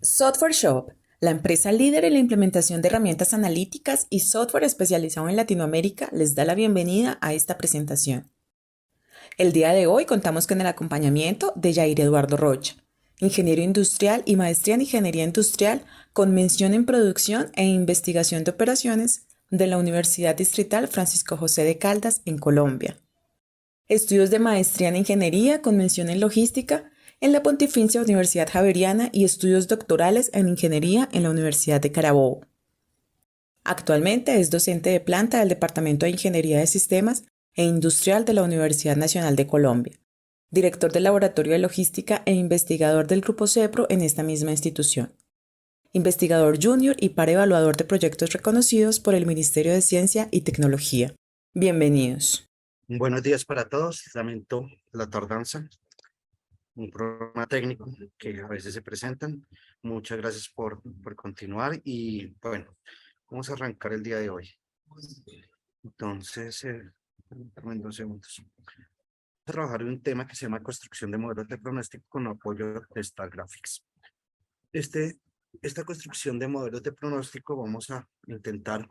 Software Shop, la empresa líder en la implementación de herramientas analíticas y software especializado en Latinoamérica, les da la bienvenida a esta presentación. El día de hoy contamos con el acompañamiento de Jair Eduardo Rocha, ingeniero industrial y maestría en ingeniería industrial con mención en producción e investigación de operaciones de la Universidad Distrital Francisco José de Caldas en Colombia. Estudios de maestría en ingeniería con mención en logística en la Pontificia Universidad Javeriana y estudios doctorales en ingeniería en la Universidad de Carabobo. Actualmente es docente de planta del Departamento de Ingeniería de Sistemas e Industrial de la Universidad Nacional de Colombia, director del Laboratorio de Logística e investigador del Grupo CEPRO en esta misma institución, investigador junior y par evaluador de proyectos reconocidos por el Ministerio de Ciencia y Tecnología. Bienvenidos. Buenos días para todos. Lamento la tardanza, un problema técnico que a veces se presentan. Muchas gracias por continuar y bueno, vamos a arrancar el día de hoy. Entonces, en 2 segundos. Vamos a trabajar en un tema que se llama construcción de modelos de pronóstico con apoyo de StarGraphics. Esta construcción de modelos de pronóstico vamos a intentar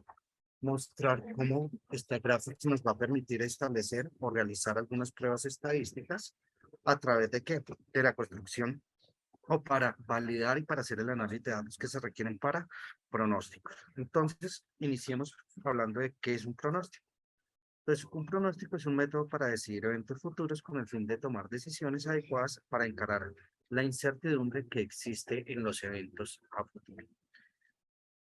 mostrar cómo StarGraphics nos va a permitir establecer o realizar algunas pruebas estadísticas a través de qué, de la construcción o para validar y para hacer el análisis de datos que se requieren para pronósticos. Entonces, iniciemos hablando de qué es un pronóstico. Entonces, un pronóstico es un método para decidir eventos futuros con el fin de tomar decisiones adecuadas para encarar la incertidumbre que existe en los eventos a futuro.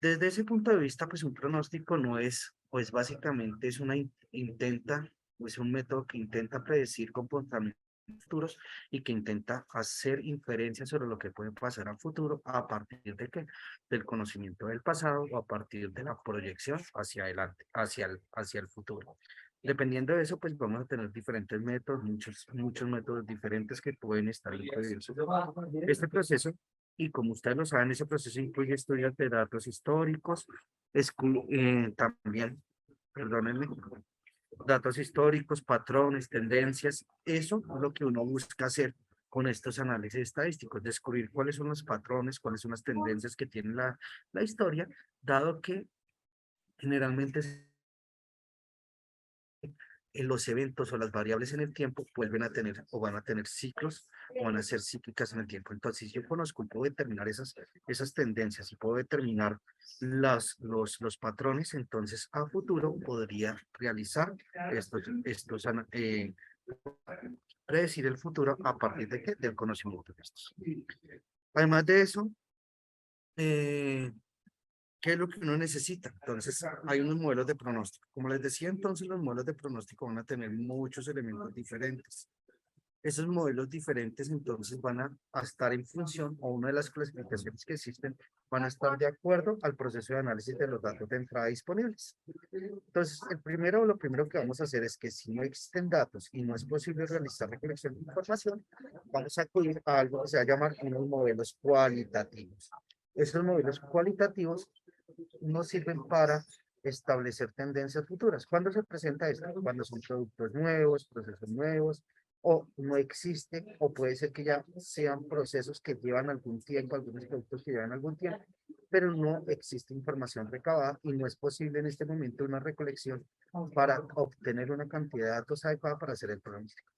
Desde ese punto de vista, pues un pronóstico no es, pues básicamente es es un método que intenta predecir comportamientos futuros y que intenta hacer inferencias sobre lo que puede pasar al futuro a partir de qué, del conocimiento del pasado o a partir de la proyección hacia adelante, hacia el futuro. Dependiendo de eso, pues vamos a tener diferentes métodos, muchos métodos diferentes que pueden estar incluidos. Este proceso, y como ustedes lo saben, ese proceso incluye estudios de datos históricos, también, perdónenme, datos históricos, patrones, tendencias. Eso es lo que uno busca hacer con estos análisis estadísticos, descubrir cuáles son los patrones, cuáles son las tendencias que tiene la historia, dado que generalmente en los eventos o las variables en el tiempo vuelven a tener o van a tener ciclos o van a ser cíclicas en el tiempo. Entonces, si yo conozco y puedo determinar esas tendencias y puedo determinar los patrones, entonces a futuro podría realizar predecir el futuro a partir de qué? Del conocimiento de estos. Además de eso, ¿qué es lo que uno necesita? Entonces, hay unos modelos de pronóstico. Como les decía, entonces los modelos de pronóstico van a tener muchos elementos diferentes. Esos modelos diferentes entonces van a estar en función, o una de las clasificaciones que existen, van a estar de acuerdo al proceso de análisis de los datos de entrada disponibles. Entonces, lo primero que vamos a hacer es que si no existen datos y no es posible realizar recolección de información, vamos a acudir a algo que se va a llamar unos modelos cualitativos. Esos modelos cualitativos nos sirven para establecer tendencias futuras. ¿Cuándo se presenta esto? Cuando son productos nuevos, procesos nuevos, o no existe, o puede ser que ya sean procesos que llevan algún tiempo, algunos productos que llevan algún tiempo, pero no existe información recabada y no es posible en este momento una recolección para obtener una cantidad de datos adecuada para hacer el pronóstico.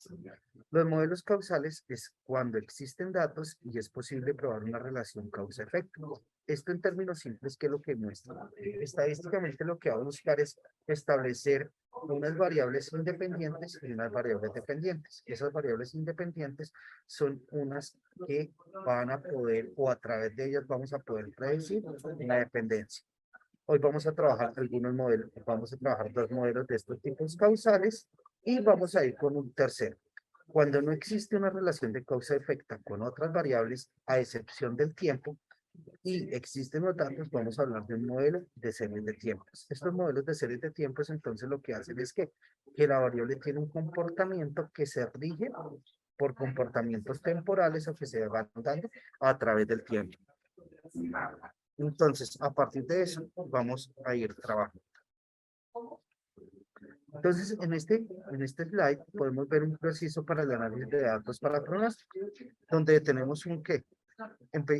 Los modelos causales es cuando existen datos y es posible probar una relación causa-efecto. Esto en términos simples, ¿qué es lo que muestra? Estadísticamente lo que va a buscar es establecer unas variables independientes y unas variables dependientes. Esas variables independientes son unas que van a poder, o a través de ellas vamos a poder predecir una dependencia. Hoy vamos a trabajar algunos modelos, vamos a trabajar 2 modelos de estos tipos causales y vamos a ir con un tercero. Cuando no existe una relación de causa-efecto con otras variables, a excepción del tiempo, y existen los datos, vamos a hablar de un modelo de series de tiempos. Estos modelos de series de tiempos, entonces, lo que hacen es que la variable tiene un comportamiento que se rige por comportamientos temporales o que se van dando a través del tiempo. Entonces, a partir de eso, vamos a ir trabajando. Entonces, en este slide podemos ver un proceso para el análisis de datos para pronóstico, donde tenemos un qué,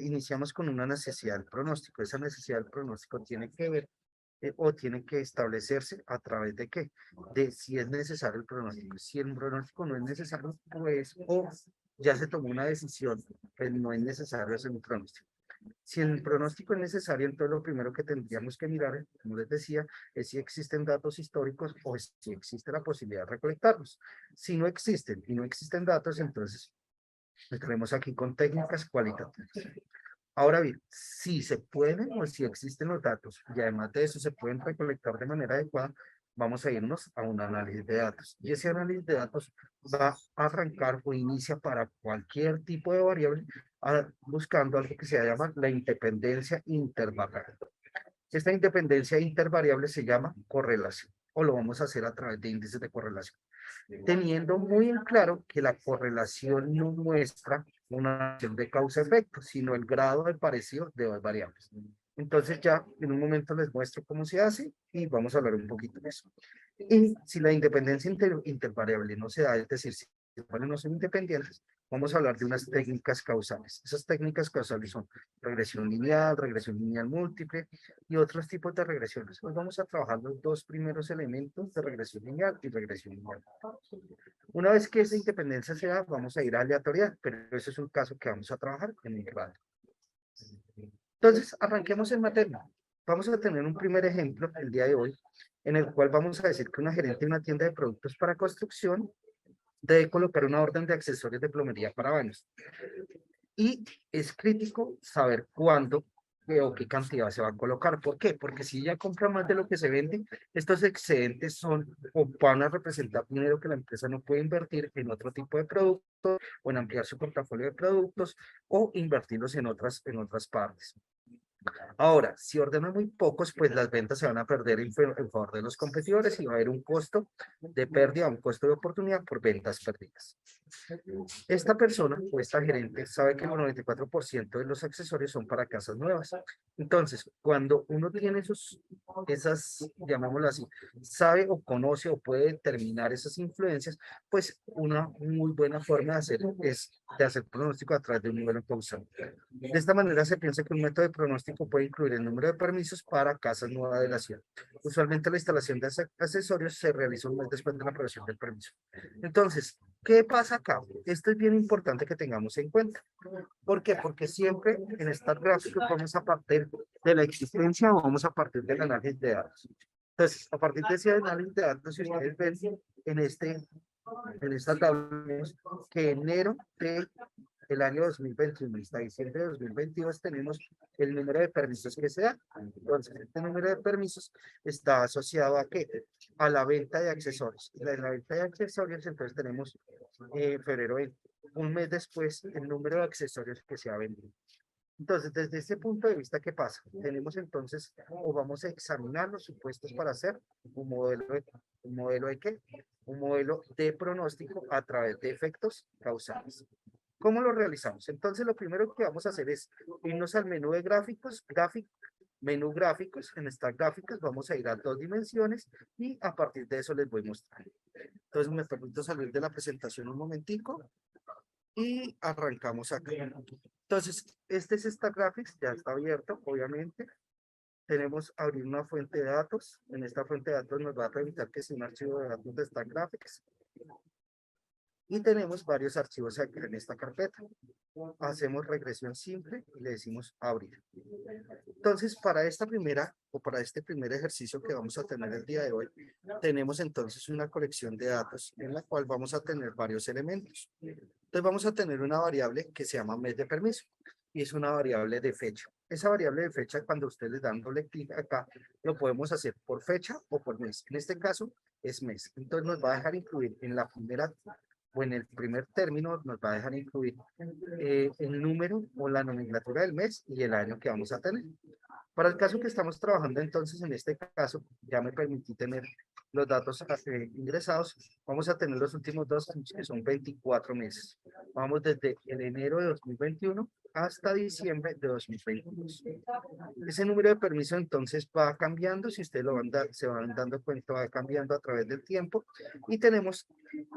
iniciamos con una necesidad del pronóstico. Esa necesidad del pronóstico tiene que ver o tiene que establecerse a través de qué, de si es necesario el pronóstico. Si el pronóstico no es necesario, pues, o ya se tomó una decisión, pues no es necesario hacer un pronóstico. Si el pronóstico es necesario, entonces lo primero que tendríamos que mirar, como les decía, es si existen datos históricos o si existe la posibilidad de recolectarlos. Si no existen y no existen datos, entonces estaremos aquí con técnicas cualitativas. Ahora bien, si se pueden o si existen los datos y además de eso se pueden recolectar de manera adecuada, vamos a irnos a un análisis de datos. Y ese análisis de datos va a arrancar o inicia para cualquier tipo de variable buscando algo que se llama la independencia intervariable. Esta independencia intervariable se llama correlación o lo vamos a hacer a través de índices de correlación, teniendo muy en claro que la correlación no muestra una relación de causa-efecto, sino el grado de parecido de dos variables. Entonces ya en un momento les muestro cómo se hace y vamos a hablar un poquito de eso. Y si la independencia intervariable no se da, es decir, si los variables no son independientes, vamos a hablar de unas técnicas causales. Esas técnicas causales son regresión lineal múltiple y otros tipos de regresiones. Hoy vamos a trabajar los dos primeros elementos de regresión lineal y regresión lineal. Una vez que esa independencia se da, vamos a ir a aleatoriedad, pero ese es un caso que vamos a trabajar en un rato. Entonces, arranquemos en materia. Vamos a tener un primer ejemplo el día de hoy, en el cual vamos a decir que una gerente de una tienda de productos para construcción debe colocar una orden de accesorios de plomería para baños. Y es crítico saber cuándo o qué cantidad se va a colocar. ¿Por qué? Porque si ella compra más de lo que se vende, estos excedentes son o van a representar dinero que la empresa no puede invertir en otro tipo de productos o en ampliar su portafolio de productos o invertirlos en otras partes. Ahora, si ordena muy pocos, pues las ventas se van a perder en favor de los competidores y va a haber un costo de pérdida, un costo de oportunidad por ventas perdidas. Esta persona o esta gerente sabe que el 94% de los accesorios son para casas nuevas. Entonces, cuando uno tiene esas, llamémoslo así, sabe o conoce o puede determinar esas influencias, pues una muy buena forma de hacer es de hacer pronóstico a través de un modelo causal. De esta manera se piensa que un método de pronóstico puede incluir el número de permisos para casas nuevas de la ciudad. Usualmente la instalación de accesorios se realiza un mes después de la aprobación del permiso. Entonces, ¿qué pasa acá? Esto es bien importante que tengamos en cuenta. ¿Por qué? Porque siempre en estas gráficas vamos a partir de la existencia o vamos a partir del análisis de datos. Entonces, a partir de ese análisis de datos, si ustedes ven en esta tabla, que enero de el año 2021 hasta diciembre de 2022 tenemos el número de permisos que se da. Entonces, este número de permisos está asociado a qué? A la venta de accesorios. En la venta de accesorios, entonces tenemos febrero, un mes después, el número de accesorios que se ha vendido. Entonces, desde este punto de vista, ¿qué pasa? Tenemos entonces, o vamos a examinar los supuestos para hacer un modelo de qué? Un modelo de pronóstico a través de efectos causales. ¿Cómo lo realizamos? Entonces, lo primero que vamos a hacer es irnos al menú de menú gráficos. En estas gráficas vamos a ir a 2 dimensiones y a partir de eso les voy a mostrar. Entonces, me permito salir de la presentación un momentico y arrancamos acá. Entonces, este es Graphics, ya está abierto, obviamente. Tenemos abrir una fuente de datos. En esta fuente de datos nos va a permitir que sea un archivo de datos de Graphics. Y tenemos varios archivos aquí en esta carpeta. Hacemos regresión simple y le decimos abrir. Entonces, para esta primera o para este primer ejercicio que vamos a tener el día de hoy, tenemos entonces una colección de datos en la cual vamos a tener varios elementos. Entonces, vamos a tener una variable que se llama mes de permiso y es una variable de fecha. Esa variable de fecha, cuando ustedes le dan doble clic acá, lo podemos hacer por fecha o por mes. En este caso, es mes. Entonces, nos va a dejar incluir en la primera o en el primer término nos va a dejar incluir el número o la nomenclatura del mes y el año que vamos a tener. Para el caso que estamos trabajando, entonces, en este caso, ya me permití tener los datos ingresados. Vamos a tener los últimos 2 años, que son 24 meses. Vamos desde el enero de 2021 hasta diciembre de 2022. Ese número de permiso, entonces, va cambiando. Si ustedes se van dando cuenta, va cambiando a través del tiempo. Y tenemos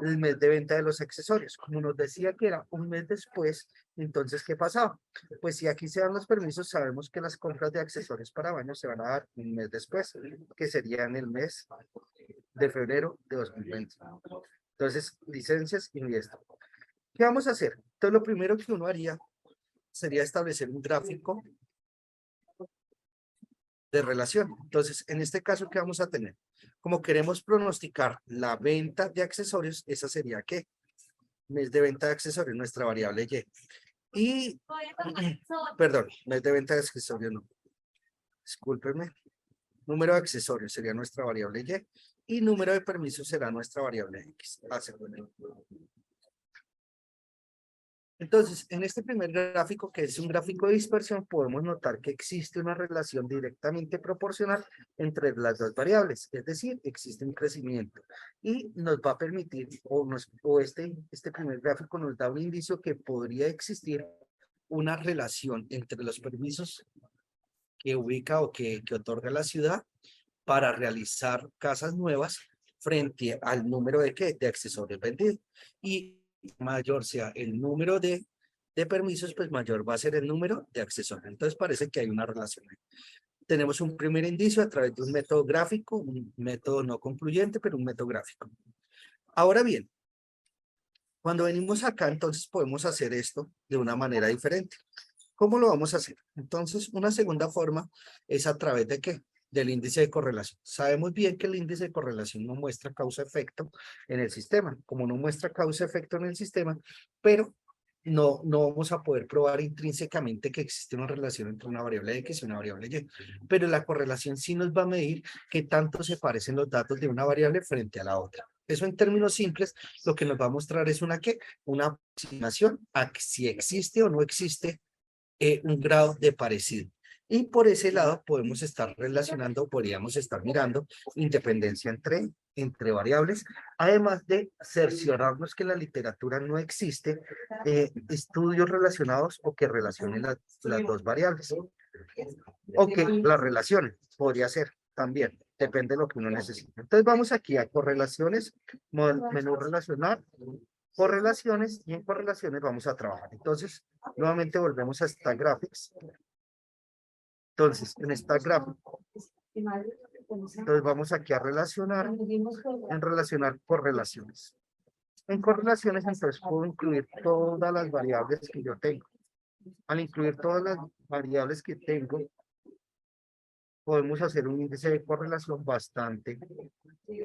el mes de venta de los accesorios. Como nos decía que era un mes después, entonces, ¿qué pasaba? Pues si aquí se dan los permisos, sabemos que las compras de accesorios para baños se van a dar un mes después, que sería en el mes de febrero de 2020. Entonces, licencias y esto. ¿Qué vamos a hacer? Entonces, lo primero que uno haría sería establecer un gráfico de relación. Entonces, en este caso, ¿qué vamos a tener? Como queremos pronosticar la venta de accesorios, esa sería ¿qué? Mes de venta de accesorios, nuestra variable Y. Y, perdón, mes de venta de accesorios no. Discúlpenme. Número de accesorios sería nuestra variable Y. Y número de permisos será nuestra variable X. Entonces, en este primer gráfico, que es un gráfico de dispersión, podemos notar que existe una relación directamente proporcional entre las dos variables, es decir, existe un crecimiento. Y nos va a permitir, este primer gráfico nos da un indicio que podría existir una relación entre los permisos que ubica o que otorga la ciudad para realizar casas nuevas frente al número de ¿qué? De accesorios vendidos. Y mayor sea el número de permisos, pues mayor va a ser el número de accesorios. Entonces parece que hay una relación. Tenemos un primer indicio a través de un método gráfico, un método no concluyente, pero un método gráfico. Ahora bien, cuando venimos acá, entonces podemos hacer esto de una manera diferente. ¿Cómo lo vamos a hacer? Entonces, una segunda forma es a través de ¿qué? Del índice de correlación. Sabemos bien que el índice de correlación no muestra causa-efecto en el sistema, como no muestra causa-efecto en el sistema, pero no vamos a poder probar intrínsecamente que existe una relación entre una variable X y una variable Y, pero la correlación sí nos va a medir qué tanto se parecen los datos de una variable frente a la otra. Eso en términos simples, lo que nos va a mostrar es una aproximación a si existe o no existe un grado de parecido. Y por ese lado podemos estar relacionando, podríamos estar mirando independencia entre variables, además de cerciorarnos que en la literatura no existe estudios relacionados o que relacionen las dos variables. O que las relaciones, podría ser también, depende de lo que uno necesite. Entonces vamos aquí a correlaciones, menú relacional, correlaciones, y en correlaciones vamos a trabajar. Entonces, nuevamente volvemos a esta graphics. Entonces, en esta gráfico, entonces vamos aquí a relacionar, en relacionar correlaciones. En correlaciones, entonces puedo incluir todas las variables que yo tengo. Al incluir todas las variables que tengo, podemos hacer un índice de correlación bastante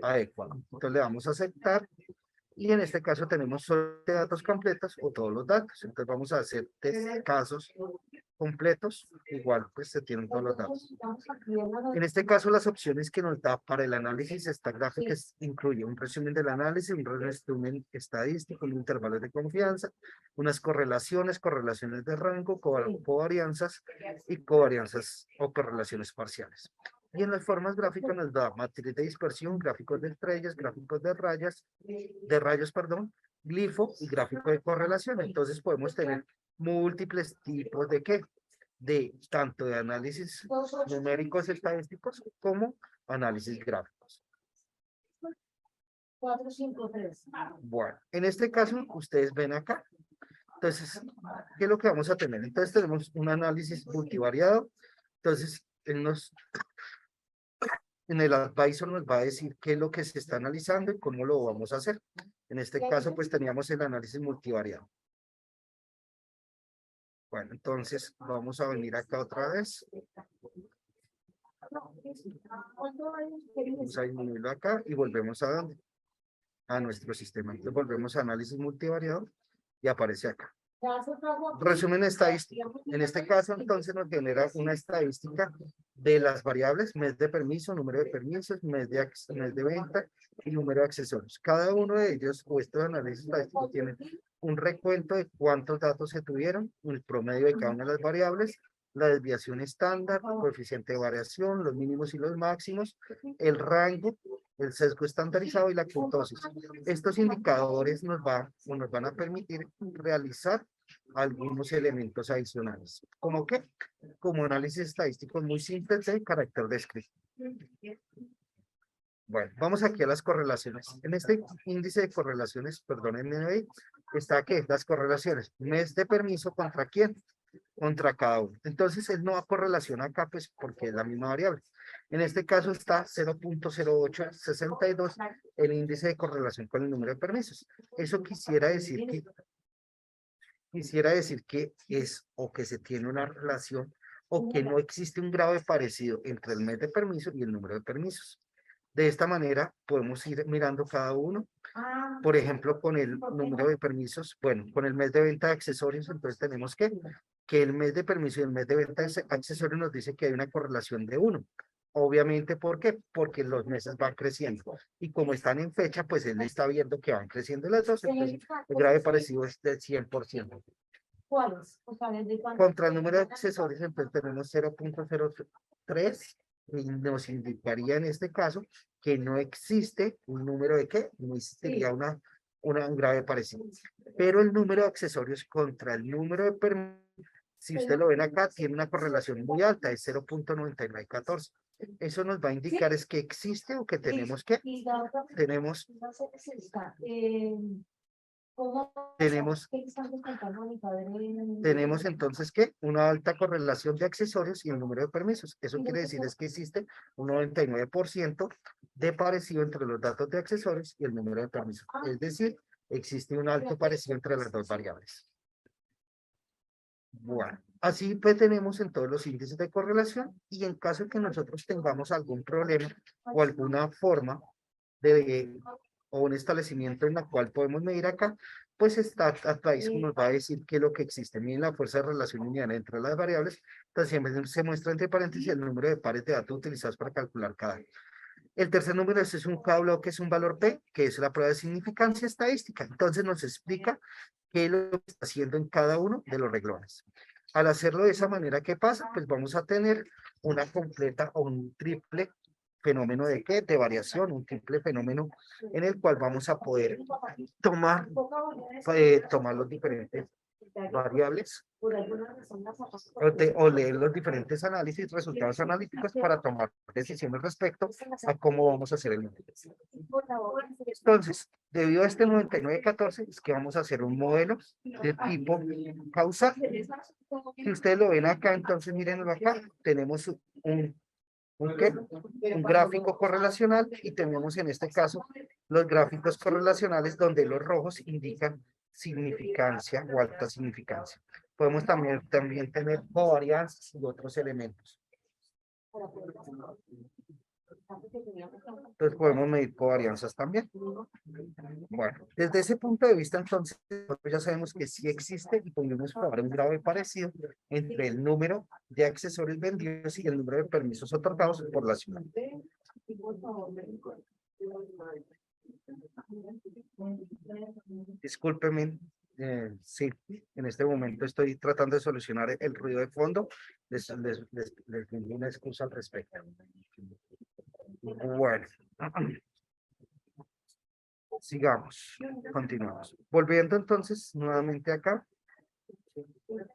adecuado. Entonces le vamos a aceptar. Y en este caso tenemos solo datos completos o todos los datos. Entonces vamos a hacer casos completos. Igual pues se tienen todos los datos. En este caso las opciones que nos da para el análisis esta gráfica incluye un resumen del análisis, un resumen estadístico, un intervalo de confianza, unas correlaciones de rango, covarianzas y covarianzas o correlaciones parciales. Y en las formas gráficas nos da matriz de dispersión, gráficos de estrellas, gráficos de rayos, perdón, glifo y gráfico de correlación. Entonces podemos tener múltiples tipos de ¿qué? De tanto de análisis numéricos estadísticos como análisis gráficos. 4, 5, 3. Bueno, en este caso ustedes ven acá. Entonces, ¿qué es lo que vamos a tener? Entonces tenemos un análisis multivariado. Entonces, en el advisor nos va a decir qué es lo que se está analizando y cómo lo vamos a hacer. En este caso, pues teníamos el análisis multivariado. Bueno, entonces vamos a venir acá otra vez. Vamos a disminuirlo acá y volvemos a dónde? A nuestro sistema. Entonces volvemos a análisis multivariado y aparece acá. Resumen estadístico. En este caso, entonces, nos genera una estadística de las variables, mes de permiso, número de permisos, mes de venta y número de accesorios. Cada uno de ellos, o estos análisis estadísticos, tienen un recuento de cuántos datos se tuvieron, el promedio de cada una de las variables, la desviación estándar, coeficiente de variación, los mínimos y los máximos, el rango, el sesgo estandarizado y la kurtosis. Estos indicadores nos van a permitir realizar algunos elementos adicionales. ¿Cómo qué? Como análisis estadístico muy simple de carácter descriptivo. Bueno, vamos aquí a las correlaciones. En este índice de correlaciones, perdónenme ahí, está ¿qué? Las correlaciones. Mes de permiso contra quién, contra cada uno. Entonces, él no va a correlación acá, pues, porque es la misma variable. En este caso está 0.0862 el índice de correlación con el número de permisos. Eso quisiera decir que es o que se tiene una relación o que no existe un grado de parecido entre el mes de permiso y el número de permisos. De esta manera podemos ir mirando cada uno. Por ejemplo, con el número de permisos, bueno, con el mes de venta de accesorios, entonces tenemos que el mes de permiso y el mes de venta de accesorios nos dice que hay una correlación de 1. Obviamente, ¿por qué? Porque los meses van creciendo. Y como están en fecha, pues él está viendo que van creciendo las dos, entonces el grado de parecido es del 100%. ¿Cuáles? O sea, ¿desde cuándo? Contra el número de accesorios, entonces tenemos 0.03 y nos indicaría en este caso que no existe un número de qué, no existiría un grave parecido. Pero el número de accesorios contra el número de permisos, si usted lo ven acá, tiene una correlación muy alta, es 0.9914. Eso nos va a indicar es que existe o que tenemos que, tenemos, tenemos entonces que una alta correlación de accesorios y el número de permisos. Eso quiere decir es que existe un 99% de parecido entre los datos de accesorios y el número de permisos. Es decir, existe un alto parecido entre las dos variables. Bueno, así pues tenemos en todos los índices de correlación y en caso que nosotros tengamos algún problema o alguna forma o un establecimiento en la cual podemos medir acá, pues StatAdvice nos va a decir qué es lo que existe. Miren la fuerza de relación lineal entre las variables, entonces siempre se muestra entre paréntesis el número de pares de datos utilizados para calcular cada. El tercer número es un K bloque, es un valor P, que es la prueba de significancia estadística. Entonces nos explica qué es lo que está haciendo en cada uno de los renglones. Al hacerlo de esa manera, ¿qué pasa? Pues vamos a tener una completa o un triple fenómeno de qué, de variación, un triple fenómeno en el cual vamos a poder tomar los diferentes variables o leer los diferentes análisis, resultados analíticos para tomar decisiones respecto a cómo vamos a hacer el modelo. Entonces, debido a este 9914, es que vamos a hacer un modelo de tipo causal. Si ustedes lo ven acá, entonces mírenlo acá, tenemos un gráfico correlacional y tenemos en este caso los gráficos correlacionales donde los rojos indican significancia o alta significancia. Podemos también tener covarianzas y otros elementos. Entonces podemos medir covarianzas también. Bueno, desde ese punto de vista, entonces, nosotros ya sabemos que sí existe y podemos probar un grado de parecido entre el número de accesorios vendidos y el número de permisos otorgados por la ciudad. Discúlpenme, sí, en este momento estoy tratando de solucionar el ruido de fondo. Les pido una excusa al respecto. Bueno. Sigamos, continuamos. Volviendo entonces nuevamente acá.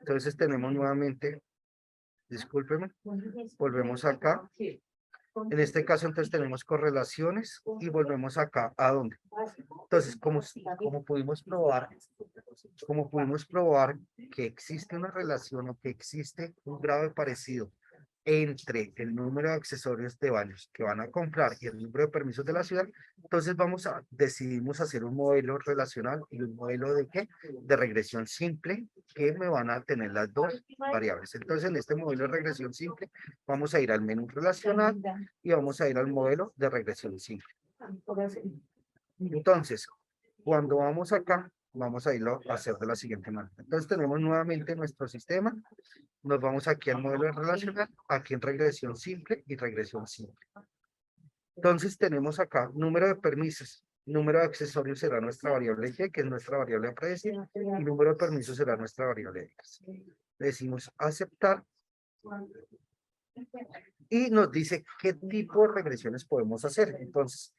Entonces tenemos nuevamente, discúlpeme, volvemos acá. En este caso entonces tenemos correlaciones y volvemos acá. ¿A dónde? Entonces, como pudimos probar que existe una relación o que existe un grado de parecido entre el número de accesorios de baños que van a comprar y el número de permisos de la ciudad, entonces decidimos hacer un modelo relacional y un modelo de ¿qué? De regresión simple que me van a tener las dos variables. Entonces en este modelo de regresión simple vamos a ir al menú relacional y vamos a ir al modelo de regresión simple. Entonces, cuando vamos acá, vamos a irlo a hacer de la siguiente manera. Entonces tenemos nuevamente nuestro sistema. Nos vamos aquí al modelo relacional, aquí en regresión simple y regresión simple. Entonces tenemos acá número de permisos, número de accesorios será nuestra variable Y, que es nuestra variable a predecir, y número de permisos será nuestra variable X. Le decimos aceptar y nos dice qué tipo de regresiones podemos hacer. Entonces,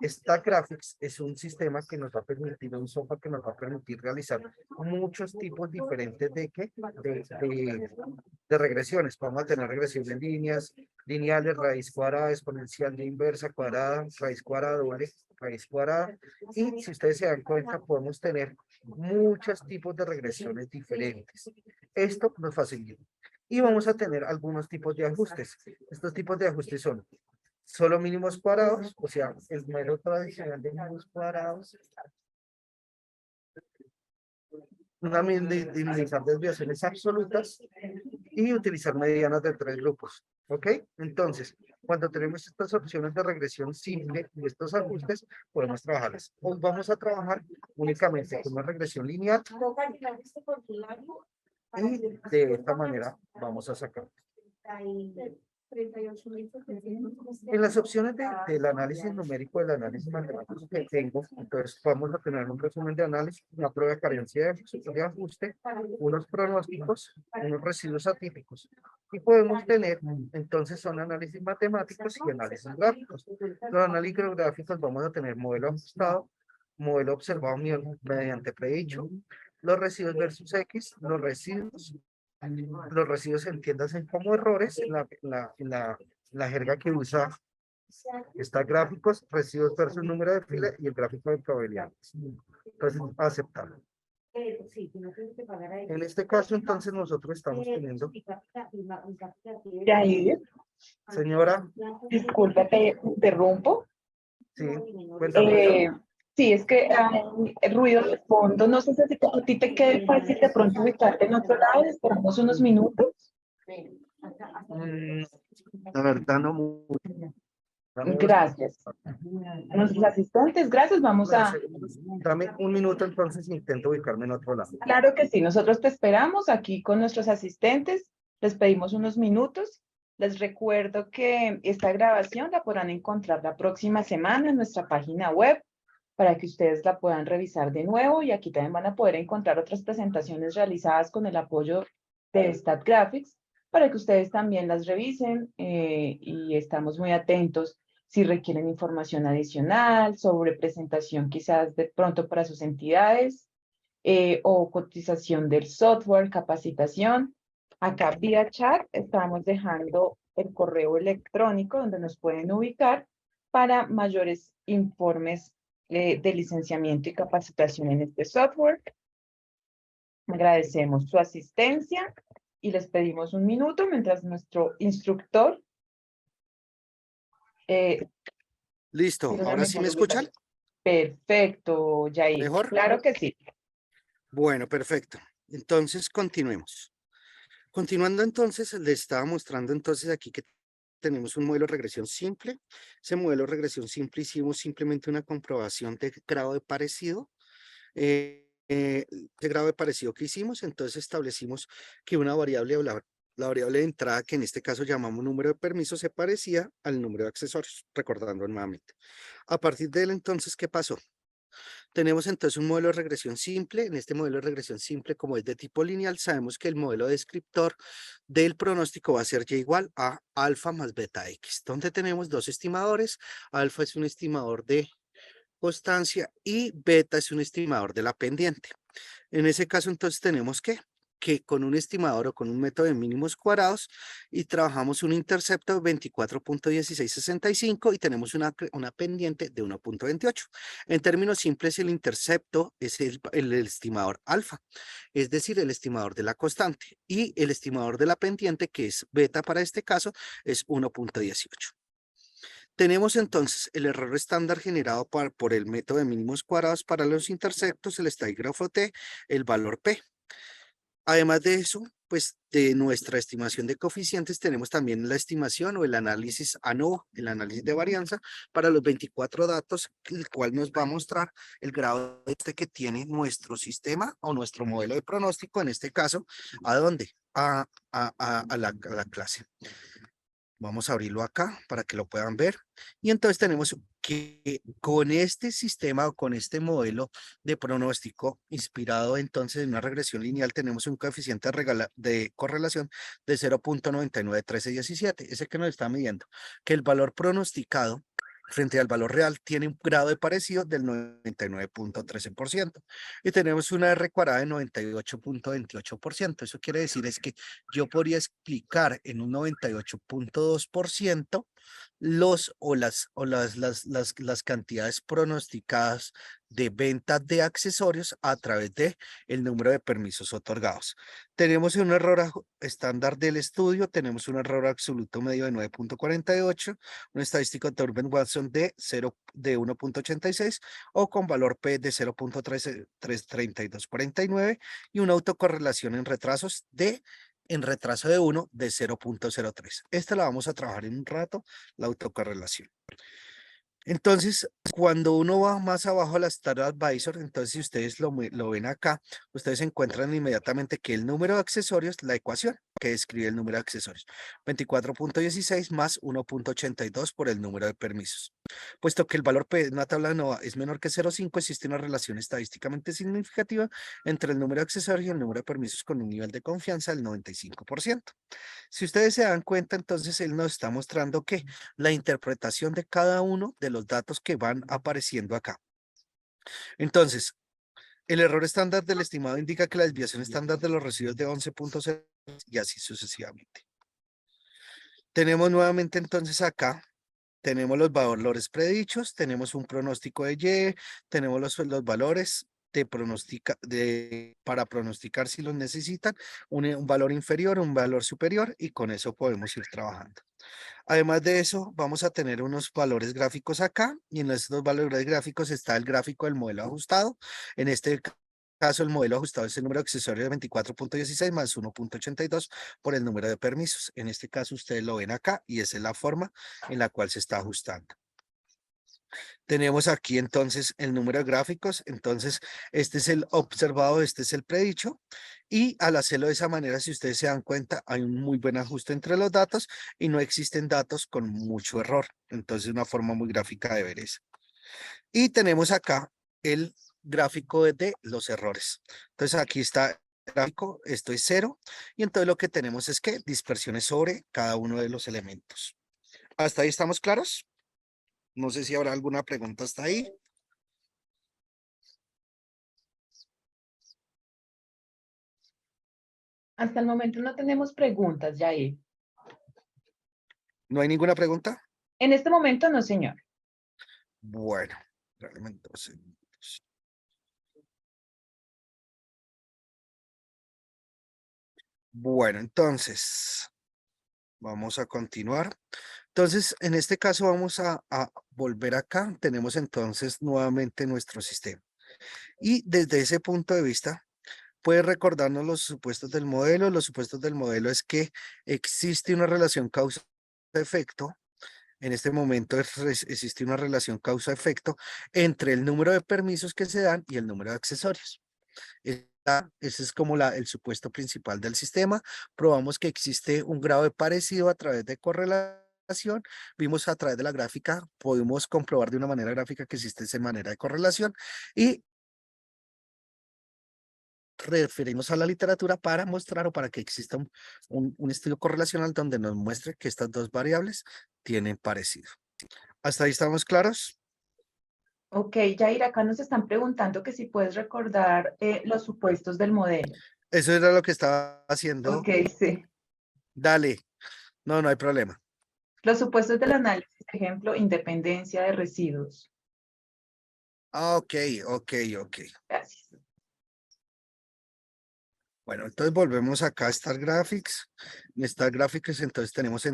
StatGraphics es un sistema que nos va a permitir, un software que nos va a permitir realizar muchos tipos diferentes de regresiones. Vamos a tener regresión en líneas, lineales, raíz cuadrada, exponencial de inversa, cuadrada, raíz cuadrada, doble, raíz cuadrada. Y si ustedes se dan cuenta, podemos tener muchos tipos de regresiones diferentes. Esto nos facilita. Y vamos a tener algunos tipos de ajustes. Estos tipos de ajustes son solo mínimos cuadrados, o sea, el modelo tradicional de mínimos cuadrados, una minimizar desviaciones absolutas y utilizar medianas de 3 grupos. ¿Ok? Entonces, cuando tenemos estas opciones de regresión simple y estos ajustes, podemos trabajarlas. Hoy vamos a trabajar únicamente con una regresión lineal y de esta manera vamos a sacar. En las opciones del análisis numérico, del análisis matemático que tengo, entonces vamos a tener un resumen de análisis, una prueba de carencia de ajuste, unos pronósticos, unos residuos atípicos. Y podemos tener, entonces, son análisis matemáticos y análisis gráficos. Los análisis gráficos vamos a tener modelo ajustado, modelo observado mediante predicho, los residuos versus X, los residuos se entiendan como errores la jerga que usa está gráficos, residuos versus número de fila y el gráfico de probabilidades. Entonces, aceptarlo. En este caso, entonces, nosotros estamos teniendo... Yair, Señora, disculpa, te interrumpo. sí, cuéntame. Sí, es que hay ruido de fondo. No sé si a ti te quede fácil de pronto ubicarte en otro lado. Esperamos unos minutos. La verdad, no mucho. Gracias. A nuestros asistentes, gracias. Vamos a... Dame un minuto, entonces intento ubicarme en otro lado. Claro que sí, nosotros te esperamos aquí con nuestros asistentes. Les pedimos unos minutos. Les recuerdo que esta grabación la podrán encontrar la próxima semana en nuestra página web para que ustedes la puedan revisar de nuevo, y aquí también van a poder encontrar otras presentaciones realizadas con el apoyo de StatGraphics para que ustedes también las revisen, y estamos muy atentos si requieren información adicional sobre presentación quizás de pronto para sus entidades, o cotización del software, capacitación. Acá vía chat estamos dejando el correo electrónico donde nos pueden ubicar para mayores informes de licenciamiento y capacitación en este software. Agradecemos su asistencia y les pedimos un minuto mientras nuestro instructor... Listo, ¿ahora sí me escuchan? Perfecto, Yair. ¿Mejor? Claro que sí. Bueno, perfecto. Entonces, continuemos. Continuando entonces, les estaba mostrando entonces aquí que tenemos un modelo de regresión simple. Ese modelo de regresión simple hicimos simplemente una comprobación de grado de parecido. De grado de parecido que hicimos, entonces establecimos que una variable, la variable de entrada, que en este caso llamamos número de permisos, se parecía al número de accesorios, recordando nuevamente. A partir de él, entonces, ¿qué pasó? Tenemos entonces un modelo de regresión simple. En este modelo de regresión simple, como es de tipo lineal, sabemos que el modelo descriptor del pronóstico va a ser y igual a alfa más beta x, donde tenemos dos estimadores. Alfa es un estimador de constancia y beta es un estimador de la pendiente. En ese caso, entonces, tenemos que con un estimador o con un método de mínimos cuadrados y trabajamos un intercepto de 24.1665 y tenemos una pendiente de 1.28. En términos simples, el intercepto es el estimador alfa, es decir, el estimador de la constante, y el estimador de la pendiente, que es beta para este caso, es 1.18. Tenemos entonces el error estándar generado por el método de mínimos cuadrados para los interceptos, el estadígrafo T, el valor P. Además de eso, pues de nuestra estimación de coeficientes, tenemos también la estimación o el análisis ANOVA, el análisis de varianza para los 24 datos, el cual nos va a mostrar el grado que tiene nuestro sistema o nuestro modelo de pronóstico, en este caso, ¿a dónde? A la clase. Vamos a abrirlo acá para que lo puedan ver. Y entonces tenemos que con este sistema o con este modelo de pronóstico inspirado entonces en una regresión lineal, tenemos un coeficiente de correlación de 0.991317, ese que nos está midiendo, que el valor pronosticado frente al valor real tiene un grado de parecido del 99.13% y tenemos una R cuadrada de 98.28%. Eso quiere decir es que yo podría explicar en un 98.2% las cantidades pronosticadas de ventas de accesorios a través de el número de permisos otorgados. Tenemos un error estándar del estudio, tenemos un error absoluto medio de 9.48, un estadístico de Urban-Watson de 1.86 o con valor P de 0.3249 y una autocorrelación en retraso de 1 de 0.03. Esta la vamos a trabajar en un rato, la autocorrelación. Entonces, cuando uno va más abajo a la Star Advisor, entonces si ustedes lo ven acá, ustedes encuentran inmediatamente que el número de accesorios, la ecuación que describe el número de accesorios, 24.16 más 1.82 por el número de permisos. Puesto que el valor P en una tabla de ANOVA es menor que 0.5, existe una relación estadísticamente significativa entre el número de accesorios y el número de permisos con un nivel de confianza del 95%. Si ustedes se dan cuenta, entonces él nos está mostrando que la interpretación de cada uno de los datos que van apareciendo acá. Entonces, el error estándar del estimado indica que la desviación estándar de los residuos de 11.0 y así sucesivamente. Tenemos nuevamente entonces acá, tenemos los valores predichos, tenemos un pronóstico de Y, tenemos los valores para pronosticar si los necesitan, un valor inferior, un valor superior y con eso podemos ir trabajando. Además de eso, vamos a tener unos valores gráficos acá y en estos valores gráficos está el gráfico del modelo ajustado. En este caso, el modelo ajustado es el número de accesorios de 24.16 más 1.82 por el número de permisos. En este caso, ustedes lo ven acá y esa es la forma en la cual se está ajustando. Tenemos aquí entonces el número de gráficos, entonces este es el observado, este es el predicho y al hacerlo de esa manera, si ustedes se dan cuenta, hay un muy buen ajuste entre los datos y no existen datos con mucho error, entonces una forma muy gráfica de ver eso. Y tenemos acá el gráfico de los errores, entonces aquí está el gráfico, esto es 0 y entonces lo que tenemos es que dispersiones sobre cada uno de los elementos. ¿Hasta ahí estamos claros? No sé si habrá alguna pregunta hasta ahí. Hasta el momento no tenemos preguntas, Jair. ¿No hay ninguna pregunta? En este momento no, señor. Bueno, realmente no sé. Bueno, entonces, vamos a continuar. Entonces, en este caso vamos a volver acá. Tenemos entonces nuevamente nuestro sistema. Y desde ese punto de vista, puede recordarnos los supuestos del modelo. Los supuestos del modelo es que existe una relación causa-efecto. En este momento existe una relación causa-efecto entre el número de permisos que se dan y el número de accesorios. Ese es como el supuesto principal del sistema. Probamos que existe un grado de parecido a través de correlación. Vimos a través de la gráfica, podemos comprobar de una manera gráfica que existe esa manera de correlación y referimos a la literatura para mostrar o para que exista un estudio correlacional donde nos muestre que estas dos variables tienen parecido. ¿Hasta ahí estamos claros? Ok, Jair, acá nos están preguntando que si puedes recordar los supuestos del modelo. Eso era lo que estaba haciendo. Ok, sí. Dale. No hay problema. Los supuestos del análisis, ejemplo, independencia de residuos. Ok. Gracias. Bueno, entonces volvemos acá a Star Graphics. En Star Graphics entonces tenemos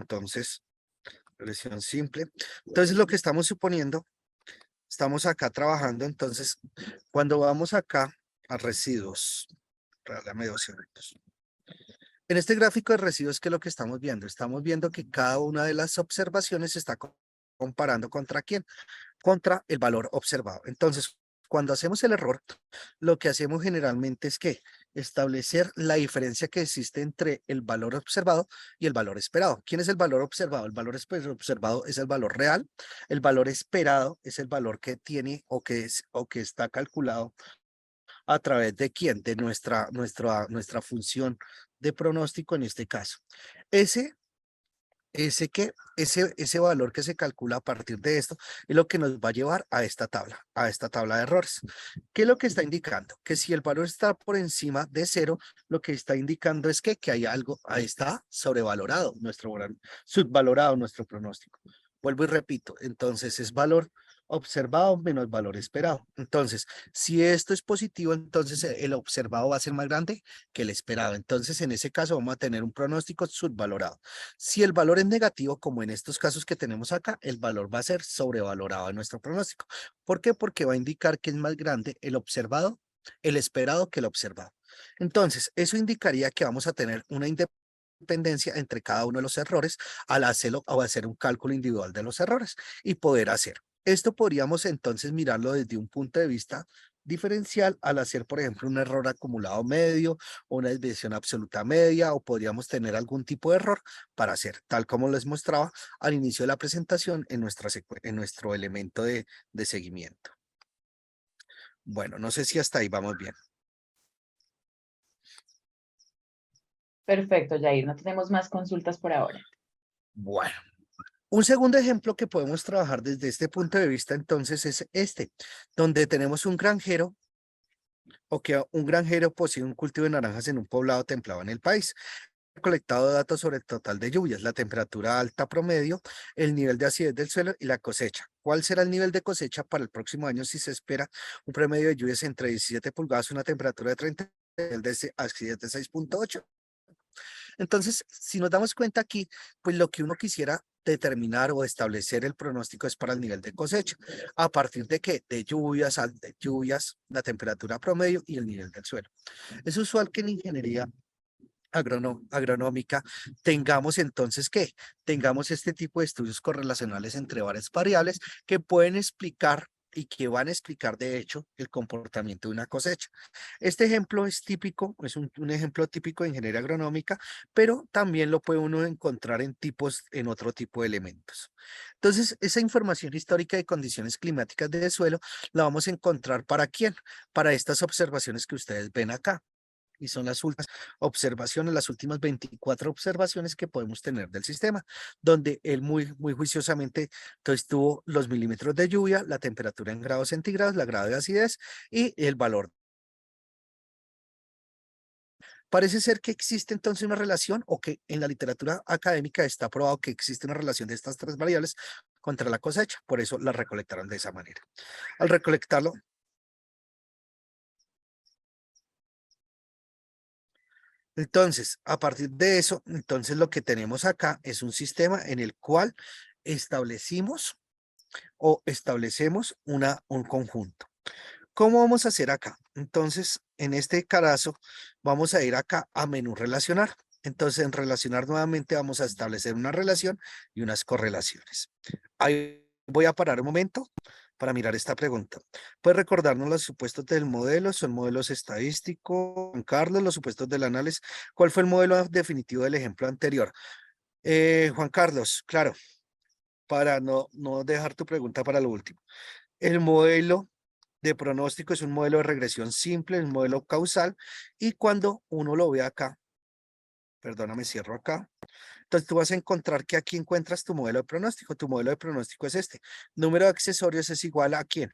relación simple. Entonces lo que estamos suponiendo, estamos acá trabajando, entonces cuando vamos acá a residuos, regálame 2 segundos. En este gráfico de residuos, ¿qué es lo que estamos viendo? Estamos viendo que cada una de las observaciones se está comparando contra quién, contra el valor observado. Entonces, cuando hacemos el error, lo que hacemos generalmente es que establecer la diferencia que existe entre el valor observado y el valor esperado. ¿Quién es el valor observado? El valor observado es el valor real. El valor esperado es el valor que tiene o que está calculado a través de quién, de nuestra función de pronóstico en este caso. ese valor que se calcula a partir de esto es lo que nos va a llevar a esta tabla de errores. ¿Qué es lo que está indicando? Que si el valor está por encima de 0, lo que está indicando es que hay algo, ahí está sobrevalorado, subvalorado nuestro pronóstico. Vuelvo y repito, entonces es valor observado menos valor esperado. Entonces, si esto es positivo, entonces el observado va a ser más grande que el esperado. Entonces, en ese caso vamos a tener un pronóstico subvalorado. Si el valor es negativo, como en estos casos que tenemos acá, el valor va a ser sobrevalorado en nuestro pronóstico. ¿Por qué? Porque va a indicar que es más grande el observado, el esperado que el observado. Entonces, eso indicaría que vamos a tener una independencia entre cada uno de los errores al hacerlo o hacer un cálculo individual de los errores y poder hacer. Esto podríamos entonces mirarlo desde un punto de vista diferencial al hacer, por ejemplo, un error acumulado medio o una desviación absoluta media, o podríamos tener algún tipo de error para hacer, tal como les mostraba al inicio de la presentación en nuestro elemento de seguimiento. Bueno, no sé si hasta ahí vamos bien. Perfecto, Jair. No tenemos más consultas por ahora. Bueno. Un segundo ejemplo que podemos trabajar desde este punto de vista entonces es este, donde tenemos un granjero o que un granjero posee un cultivo de naranjas en un poblado templado en el país. Colectado datos sobre el total de lluvias, la temperatura alta promedio, el nivel de acidez del suelo y la cosecha. ¿Cuál será el nivel de cosecha para el próximo año si se espera un promedio de lluvias entre 17 pulgadas, una temperatura de 30 y el de acidez de 6.8? Entonces, si nos damos cuenta aquí, pues lo que uno quisiera determinar o establecer el pronóstico es para el nivel de cosecha. ¿A partir de qué? De lluvias, la temperatura promedio y el nivel del suelo. Es usual que en ingeniería agronómica tengamos entonces ¿qué? Tengamos este tipo de estudios correlacionales entre varias variables que pueden explicar y que van a explicar de hecho el comportamiento de una cosecha. Este ejemplo es típico, es un ejemplo típico de ingeniería agronómica, pero también lo puede uno encontrar en otro tipo de elementos. Entonces, esa información histórica de condiciones climáticas del suelo la vamos a encontrar ¿para quién? Para estas observaciones que ustedes ven acá. Y son las últimas observaciones, las últimas 24 observaciones que podemos tener del sistema, donde él muy juiciosamente entonces tuvo los milímetros de lluvia, la temperatura en grados centígrados, la grado de acidez y el valor. Parece ser que existe entonces una relación, o que en la literatura académica está probado que existe una relación de estas tres variables contra la cosecha, por eso la recolectaron de esa manera. Al recolectarlo, entonces, a partir de eso, entonces lo que tenemos acá es un sistema en el cual establecemos un conjunto. ¿Cómo vamos a hacer acá? Entonces, en este caso, vamos a ir acá a menú relacionar. Entonces, en relacionar nuevamente vamos a establecer una relación y unas correlaciones. Ahí voy a parar un momento para mirar esta pregunta. ¿Puedes recordarnos los supuestos del modelo? ¿Son modelos estadísticos? Juan Carlos, los supuestos del análisis. ¿Cuál fue el modelo definitivo del ejemplo anterior? Juan Carlos, claro, para no dejar tu pregunta para lo último. El modelo de pronóstico es un modelo de regresión simple, un modelo causal, y cuando uno lo ve acá, perdóname, cierro acá. Entonces tú vas a encontrar que aquí encuentras tu modelo de pronóstico. Tu modelo de pronóstico es este. Número de accesorios es igual ¿a quién?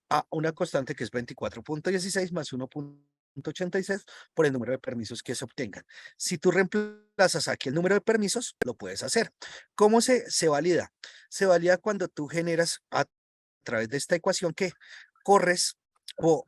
A una constante que es 24.16 más 1.86 por el número de permisos que se obtengan. Si tú reemplazas aquí el número de permisos, lo puedes hacer. ¿Cómo se valida? Se valida cuando tú generas a través de esta ecuación que corres o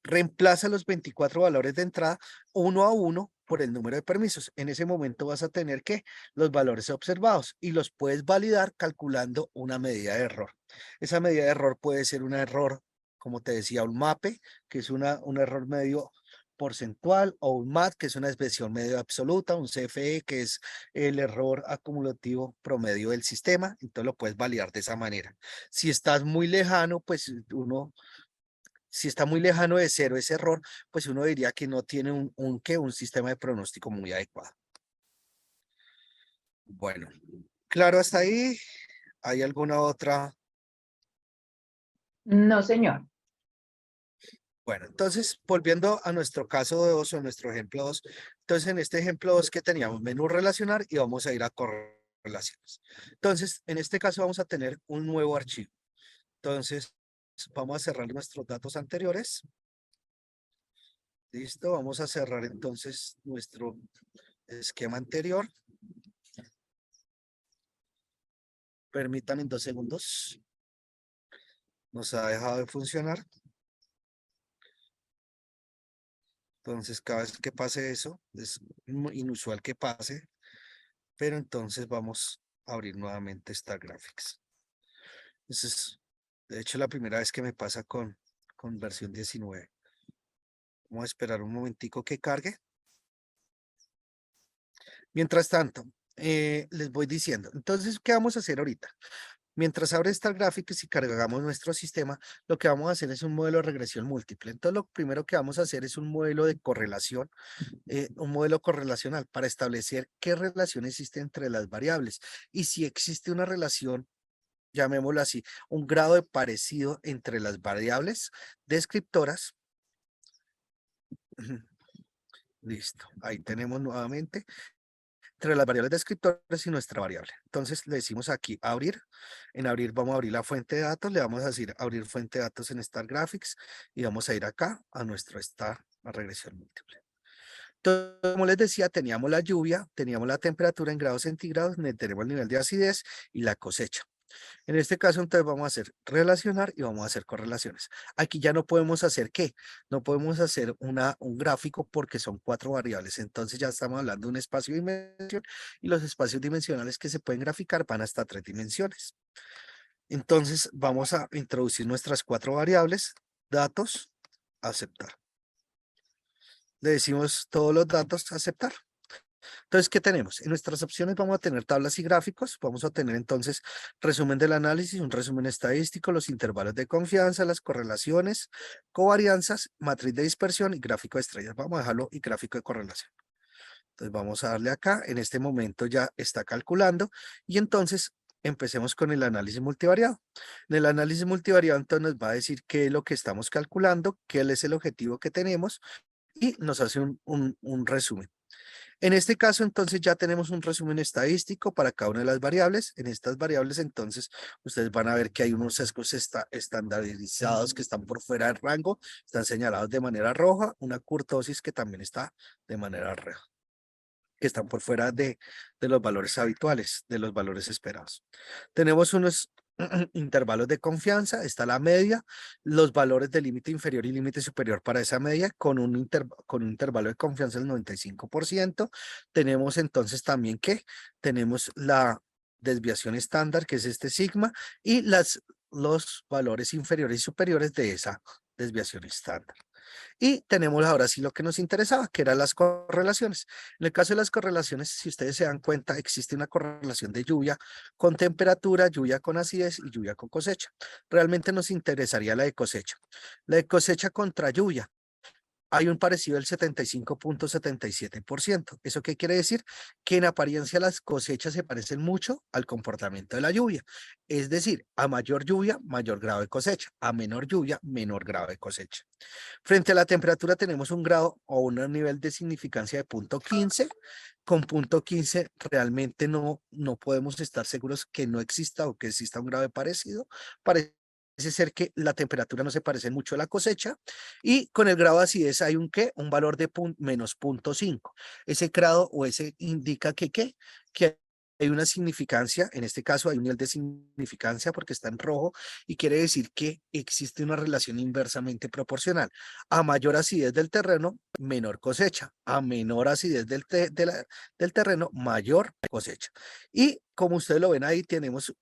reemplaza los 24 valores de entrada uno a uno por el número de permisos. En ese momento vas a tener que los valores observados y los puedes validar calculando una medida de error. Esa medida de error puede ser un error, como te decía, un MAPE, que es un error medio porcentual, o un MAT, que es una desviación medio absoluta, un CFE, que es el error acumulativo promedio del sistema. Entonces lo puedes validar de esa manera. Si estás muy lejano, pues si está muy lejano de cero ese error, pues uno diría que no tiene un sistema de pronóstico muy adecuado. Bueno, claro, hasta ahí. ¿Hay alguna otra? No, señor. Bueno, entonces, volviendo a nuestro caso 2 o nuestro ejemplo 2, entonces en este ejemplo 2 que teníamos menú relacionar y vamos a ir a correlaciones. Entonces, en este caso vamos a tener un nuevo archivo. Entonces, vamos a cerrar nuestros datos anteriores. Listo, vamos a cerrar entonces nuestro esquema anterior. Permítanme 2 segundos. Nos ha dejado de funcionar. Entonces, cada vez que pase eso, es inusual que pase, pero entonces vamos a abrir nuevamente esta Graphics. Es, de hecho, la primera vez que me pasa con versión 19. Vamos a esperar un momentico que cargue. Mientras tanto, les voy diciendo, entonces, ¿qué vamos a hacer ahorita? Mientras abre esta Graphics y cargamos nuestro sistema, lo que vamos a hacer es un modelo de regresión múltiple. Entonces, lo primero que vamos a hacer es un modelo de correlación, un modelo correlacional para establecer qué relación existe entre las variables y si existe una relación, llamémoslo así, un grado de parecido entre las variables descriptoras. Listo, ahí tenemos nuevamente entre las variables descriptores y nuestra variable. Entonces le decimos aquí abrir. En abrir vamos a abrir la fuente de datos. Le vamos a decir abrir fuente de datos en Star Graphics y vamos a ir acá a nuestro Star, a regresión múltiple. Entonces, como les decía, teníamos la lluvia, teníamos la temperatura en grados centígrados, tenemos el nivel de acidez y la cosecha. En este caso, entonces vamos a hacer relacionar y vamos a hacer correlaciones. Aquí ya no podemos hacer ¿qué? No podemos hacer un gráfico porque son 4 variables. Entonces ya estamos hablando de un espacio de dimensión y los espacios dimensionales que se pueden graficar van hasta 3 dimensiones. Entonces vamos a introducir nuestras 4 variables, datos, aceptar. Le decimos todos los datos, aceptar. Entonces, ¿qué tenemos? En nuestras opciones vamos a tener tablas y gráficos. Vamos a tener entonces resumen del análisis, un resumen estadístico, los intervalos de confianza, las correlaciones, covarianzas, matriz de dispersión y gráfico de estrellas. Vamos a dejarlo y gráfico de correlación. Entonces vamos a darle acá. En este momento ya está calculando y entonces empecemos con el análisis multivariado. En el análisis multivariado entonces nos va a decir qué es lo que estamos calculando, qué es el objetivo que tenemos y nos hace un resumen. En este caso, entonces, ya tenemos un resumen estadístico para cada una de las variables. En estas variables, entonces, ustedes van a ver que hay unos sesgos estandarizados que están por fuera del rango, están señalados de manera roja, una kurtosis que también está de manera roja, que están por fuera de los valores habituales, de los valores esperados. Tenemos unos intervalos de confianza, está la media, los valores de límite inferior y límite superior para esa media con un intervalo de confianza del 95%. Tenemos entonces también que tenemos la desviación estándar, que es este sigma, y los valores inferiores y superiores de esa desviación estándar. Y tenemos ahora sí lo que nos interesaba, que eran las correlaciones. En el caso de las correlaciones, si ustedes se dan cuenta, existe una correlación de lluvia con temperatura, lluvia con acidez y lluvia con cosecha. Realmente nos interesaría la de cosecha. La de cosecha contra lluvia. Hay un parecido del 75.77%. ¿Eso qué quiere decir? Que en apariencia las cosechas se parecen mucho al comportamiento de la lluvia. Es decir, a mayor lluvia, mayor grado de cosecha. A menor lluvia, menor grado de cosecha. Frente a la temperatura tenemos un grado o un nivel de significancia de 0.15. Con 0.15 realmente no podemos estar seguros que no exista o que exista un grado de parecido. Parece ser que la temperatura no se parece mucho a la cosecha y con el grado de acidez hay un ¿qué? Un valor de menos 0.5. Ese grado o ese indica que ¿qué? Que hay una significancia, en este caso hay un nivel de significancia porque está en rojo y quiere decir que existe una relación inversamente proporcional. A mayor acidez del terreno, menor cosecha. A menor acidez del terreno, mayor cosecha. Y como ustedes lo ven ahí, tenemos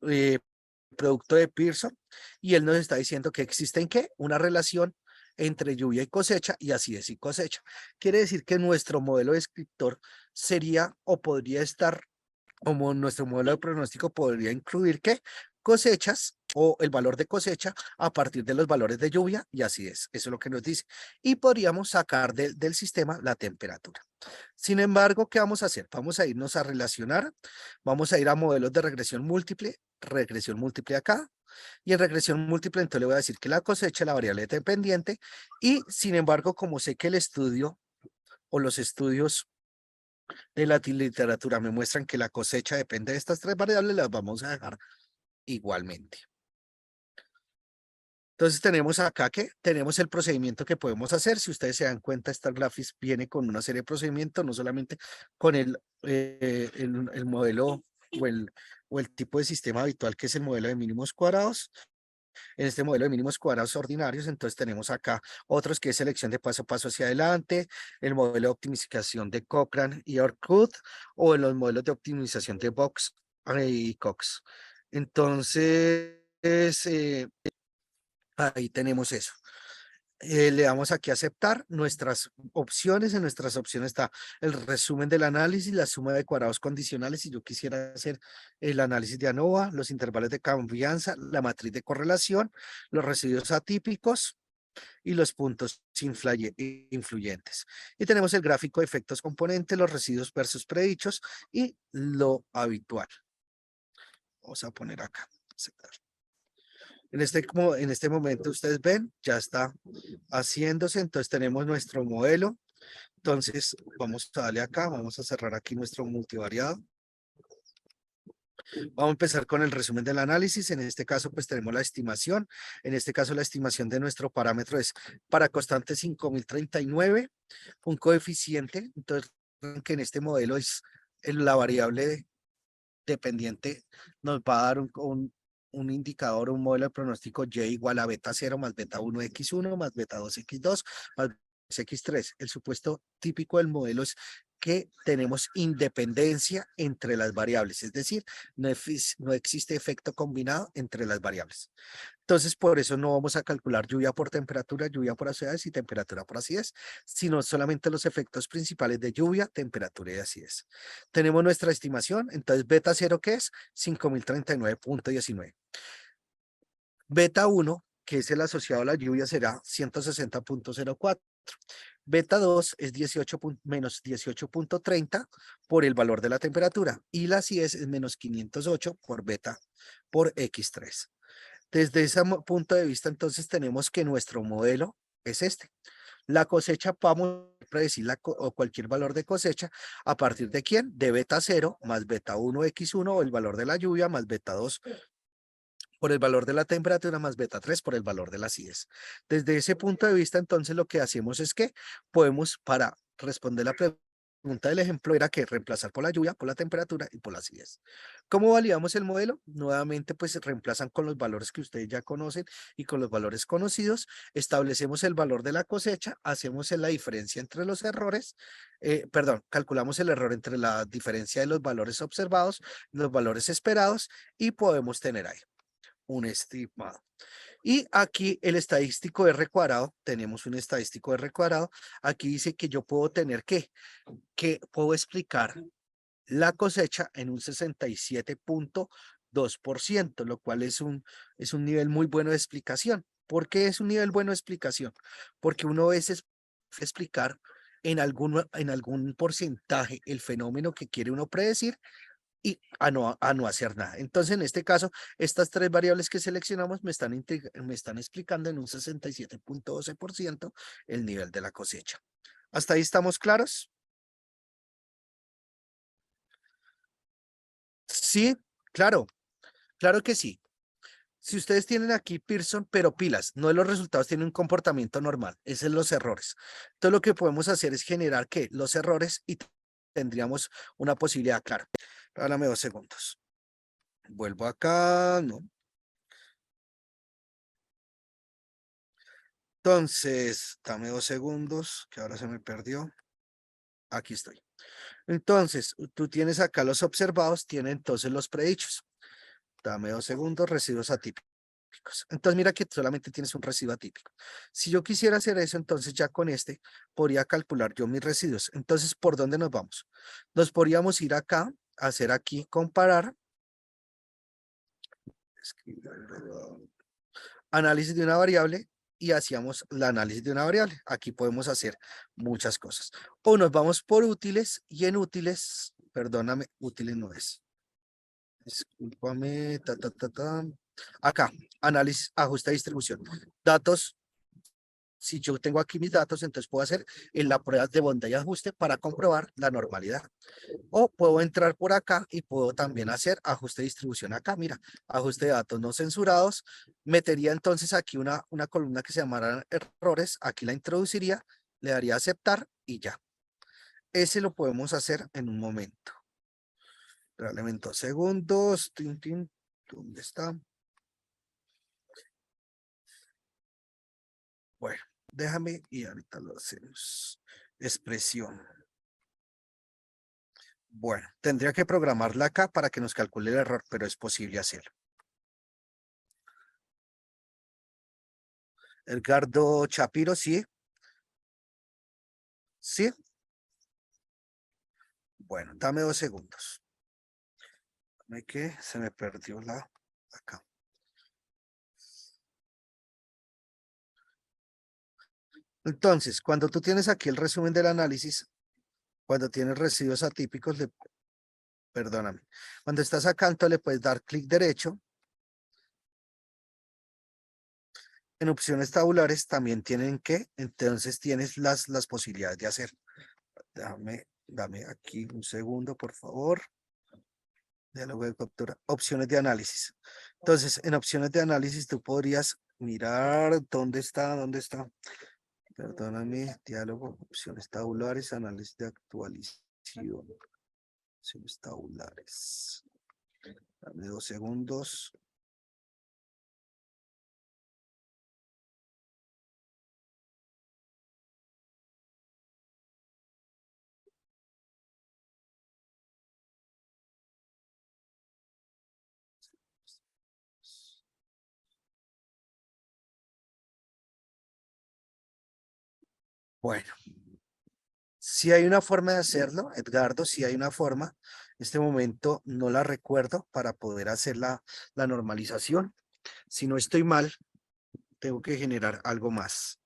producto de Pearson y él nos está diciendo que existe ¿qué? Una relación entre lluvia y cosecha y acidez y cosecha. Quiere decir que nuestro modelo descriptor sería o podría estar, como nuestro modelo de pronóstico podría incluir ¿qué? Cosechas o el valor de cosecha a partir de los valores de lluvia y acidez. Eso es lo que nos dice. Y podríamos sacar del sistema la temperatura. Sin embargo, ¿qué vamos a hacer? Vamos a irnos a relacionar, vamos a ir a modelos de regresión múltiple acá, Y en regresión múltiple, entonces le voy a decir que la cosecha, la variable dependiente, y sin embargo, como sé que el estudio o los estudios de la literatura me muestran que la cosecha depende de estas tres variables, las vamos a dejar igualmente. Entonces tenemos acá que tenemos el procedimiento que podemos hacer. Si ustedes se dan cuenta, esta Graphics viene con una serie de procedimientos, no solamente con el modelo o el tipo de sistema habitual que es el modelo de mínimos cuadrados. En este modelo de mínimos cuadrados ordinarios, entonces tenemos acá otros que es selección de paso a paso hacia adelante, el modelo de optimización de Cochrane y Orkut, o en los modelos de optimización de Box y Cox. Entonces, ahí tenemos eso. Le damos aquí a aceptar nuestras opciones. En nuestras opciones está el resumen del análisis, la suma de cuadrados condicionales. Si yo quisiera hacer el análisis de ANOVA, los intervalos de confianza, la matriz de correlación, los residuos atípicos y los puntos influyentes. Y tenemos el gráfico de efectos componentes, los residuos versus predichos y lo habitual. Vamos a poner acá, aceptar. En este momento ustedes ven, ya está haciéndose, entonces tenemos nuestro modelo. Entonces vamos a darle acá, vamos a cerrar aquí nuestro multivariado. Vamos a empezar con el resumen del análisis. En este caso pues tenemos la estimación. En este caso la estimación de nuestro parámetro es para constante 5039, un coeficiente. Entonces que en este modelo es la variable dependiente, nos va a dar un indicador, un modelo de pronóstico Y igual a beta 0 más beta 1 X1 más beta 2 X2 más X3. El supuesto típico del modelo es que tenemos independencia entre las variables, es decir, no existe efecto combinado entre las variables. Entonces, por eso no vamos a calcular lluvia por temperatura, lluvia por acidez y temperatura por acidez, sino solamente los efectos principales de lluvia, temperatura y acidez. Tenemos nuestra estimación, entonces beta 0, ¿qué es? 5039.19. Beta 1, que es el asociado a la lluvia, será 160.04. Beta 2 es 18 menos 18.30 por el valor de la temperatura y la acidez es menos 508 por beta por X3. Desde ese punto de vista, entonces tenemos que nuestro modelo es este. La cosecha, vamos a predecir o cualquier valor de cosecha, ¿a partir de quién? De beta 0 más beta 1 X1 o el valor de la lluvia más beta 2 por el valor de la temperatura más beta 3 por el valor de la acidez. Desde ese punto de vista, entonces lo que hacemos es que podemos, para responder la pregunta del ejemplo, era que reemplazar por la lluvia, por la temperatura y por la acidez. ¿Cómo validamos el modelo? Nuevamente, pues se reemplazan con los valores que ustedes ya conocen y con los valores conocidos. Establecemos el valor de la cosecha, hacemos la diferencia entre los errores, calculamos el error entre la diferencia de los valores observados, los valores esperados y podemos tener ahí un estimado. Y aquí el estadístico R cuadrado, tenemos un estadístico R cuadrado, aquí dice que yo puedo tener que puedo explicar la cosecha en un 67.2%, lo cual es un nivel muy bueno de explicación. ¿Por qué es un nivel bueno de explicación? Porque uno a veces explicar en algún porcentaje el fenómeno que quiere uno predecir y a no hacer nada. Entonces, en este caso, estas tres variables que seleccionamos me están explicando en un 67.12% el nivel de la cosecha. ¿Hasta ahí estamos claros? Sí, claro, claro que sí. Si ustedes tienen aquí Pearson, pero pilas, no de los resultados tienen un comportamiento normal, esos son los errores. Entonces, lo que podemos hacer es generar que los errores y tendríamos una posibilidad clara. Dame 2 segundos. Vuelvo acá, no. Entonces, dame 2 segundos, que ahora se me perdió. Aquí estoy. Entonces, tú tienes acá los observados, tiene entonces los predichos. Dame 2 segundos, residuos atípicos. Entonces, mira que solamente tienes un residuo atípico. Si yo quisiera hacer eso, entonces ya con este podría calcular yo mis residuos. Entonces, ¿por dónde nos vamos? Nos podríamos ir acá, hacer aquí, comparar. Análisis de una variable y hacíamos el análisis de una variable. Aquí podemos hacer muchas cosas. O nos vamos por útiles y en útiles, perdóname, útiles no es. Discúlpame, acá, análisis, ajuste de distribución. Datos, si yo tengo aquí mis datos, entonces puedo hacer en la prueba de bondad y ajuste para comprobar la normalidad. O puedo entrar por acá y puedo también hacer ajuste de distribución acá. Mira, ajuste de datos no censurados. Metería entonces aquí una columna que se llamara errores. Aquí la introduciría, le daría aceptar y ya. Ese lo podemos hacer en un momento. Regálame 2 segundos. Tin, tin. ¿Dónde está? Bueno, déjame y ahorita lo hacemos. Expresión. Bueno, tendría que programarla acá para que nos calcule el error, pero es posible hacerlo. Edgardo Chapiro, ¿sí? ¿Sí? Bueno, dame 2 segundos. Dame que se me perdió la acá. Entonces, cuando tú tienes aquí el resumen del análisis, cuando tienes residuos atípicos, perdóname, cuando estás acá, entonces le puedes dar clic derecho. En opciones tabulares también tienen que, entonces tienes las posibilidades de hacer. Dame aquí un segundo, por favor. Diálogo de captura. Opciones de análisis. Entonces, en opciones de análisis tú podrías mirar dónde está. Perdóname, diálogo, opciones tabulares, análisis de actualización. Opciones tabulares. Dame 2 segundos. Bueno, si hay una forma de hacerlo, Edgardo, si hay una forma. En este momento no la recuerdo para poder hacer la normalización. Si no estoy mal, tengo que generar algo más.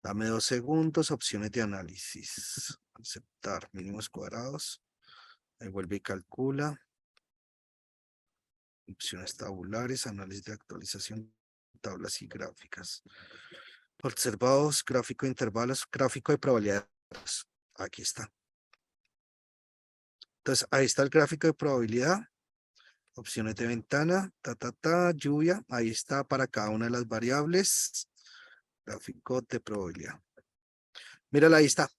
Dame 2 segundos, opciones de análisis. Aceptar mínimos cuadrados. Ahí vuelve y calcula. Opciones tabulares, análisis de actualización, tablas y gráficas. Observados, gráfico de intervalos, gráfico de probabilidades. Aquí está. Entonces, ahí está el gráfico de probabilidad. Opciones de ventana, lluvia. Ahí está para cada una de las variables. Gráfico de probabilidad. Mírala, ahí está.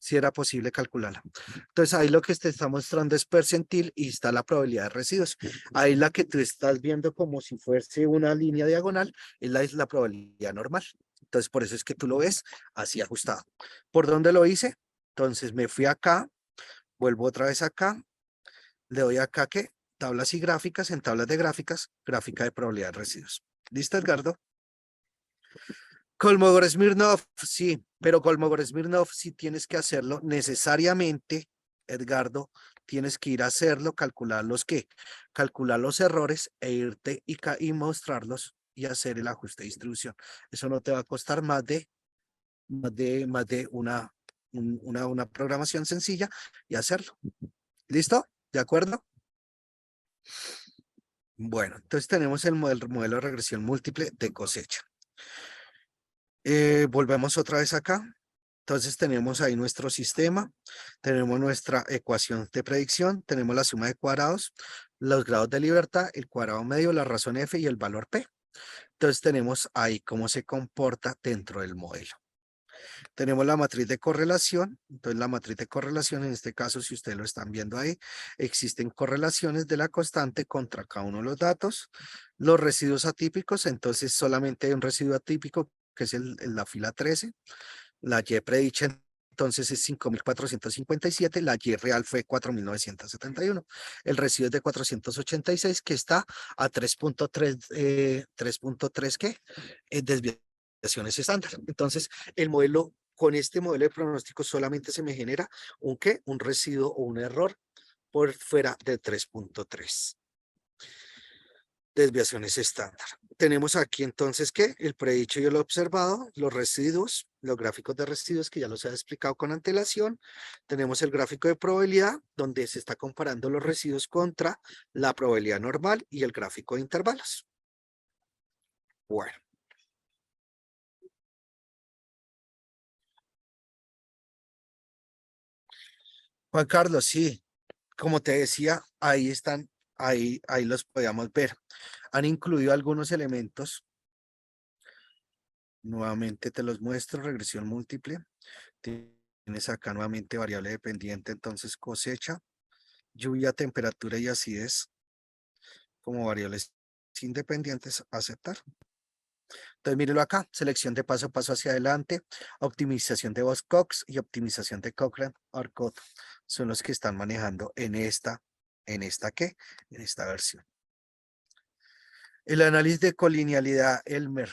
Si era posible calcularla. Entonces ahí lo que te está mostrando es percentil y está la probabilidad de residuos. Ahí la que tú estás viendo como si fuese una línea diagonal es la probabilidad normal. Entonces por eso es que tú lo ves así ajustado. ¿Por dónde lo hice? Entonces me fui acá, vuelvo otra vez acá, le doy acá que tablas y gráficas, en tablas de gráficas, gráfica de probabilidad de residuos. ¿Listo, Edgardo? Kolmogorov-Smirnov, sí, pero Kolmogorov-Smirnov sí tienes que hacerlo necesariamente, Edgardo, tienes que ir a hacerlo, calcular los errores e irte y mostrarlos y hacer el ajuste de distribución. Eso no te va a costar más de una programación sencilla y hacerlo. ¿Listo? ¿De acuerdo? Bueno, entonces tenemos el modelo de regresión múltiple de cosecha. Volvemos otra vez acá. Entonces tenemos ahí nuestro sistema, tenemos nuestra ecuación de predicción, tenemos la suma de cuadrados, los grados de libertad, el cuadrado medio, la razón F y el valor P. Entonces tenemos ahí cómo se comporta dentro del modelo. Tenemos la matriz de correlación. Entonces la matriz de correlación, en este caso, si ustedes lo están viendo ahí, existen correlaciones de la constante contra cada uno de los datos. Los residuos atípicos, entonces solamente hay un residuo atípico que es la fila 13. La Y predicha entonces es 5.457, la Y real fue 4.971. El residuo es de 486 que está a 3.3 ¿qué? Desviaciones estándar. Entonces, el modelo, con este modelo de pronóstico solamente se me genera un ¿qué? Un residuo o un error por fuera de 3.3. Desviaciones estándar. tenemos aquí entonces que el predicho y el observado, los residuos, los gráficos de residuos que ya los he explicado con antelación. Tenemos el gráfico de probabilidad donde se está comparando los residuos contra la probabilidad normal y el gráfico de intervalos. Bueno. Juan Carlos, sí, como te decía, ahí están, ahí los podíamos ver. Han incluido algunos elementos. Nuevamente te los muestro, regresión múltiple. Tienes acá nuevamente variable dependiente, entonces cosecha, lluvia, temperatura y acidez como variables independientes, aceptar. Entonces mírelo acá, selección de paso a paso hacia adelante, optimización de Vox-Cox y optimización de Cochrane-Orcutt son los que están manejando ¿en esta qué? En esta versión. El análisis de colinealidad Elmer.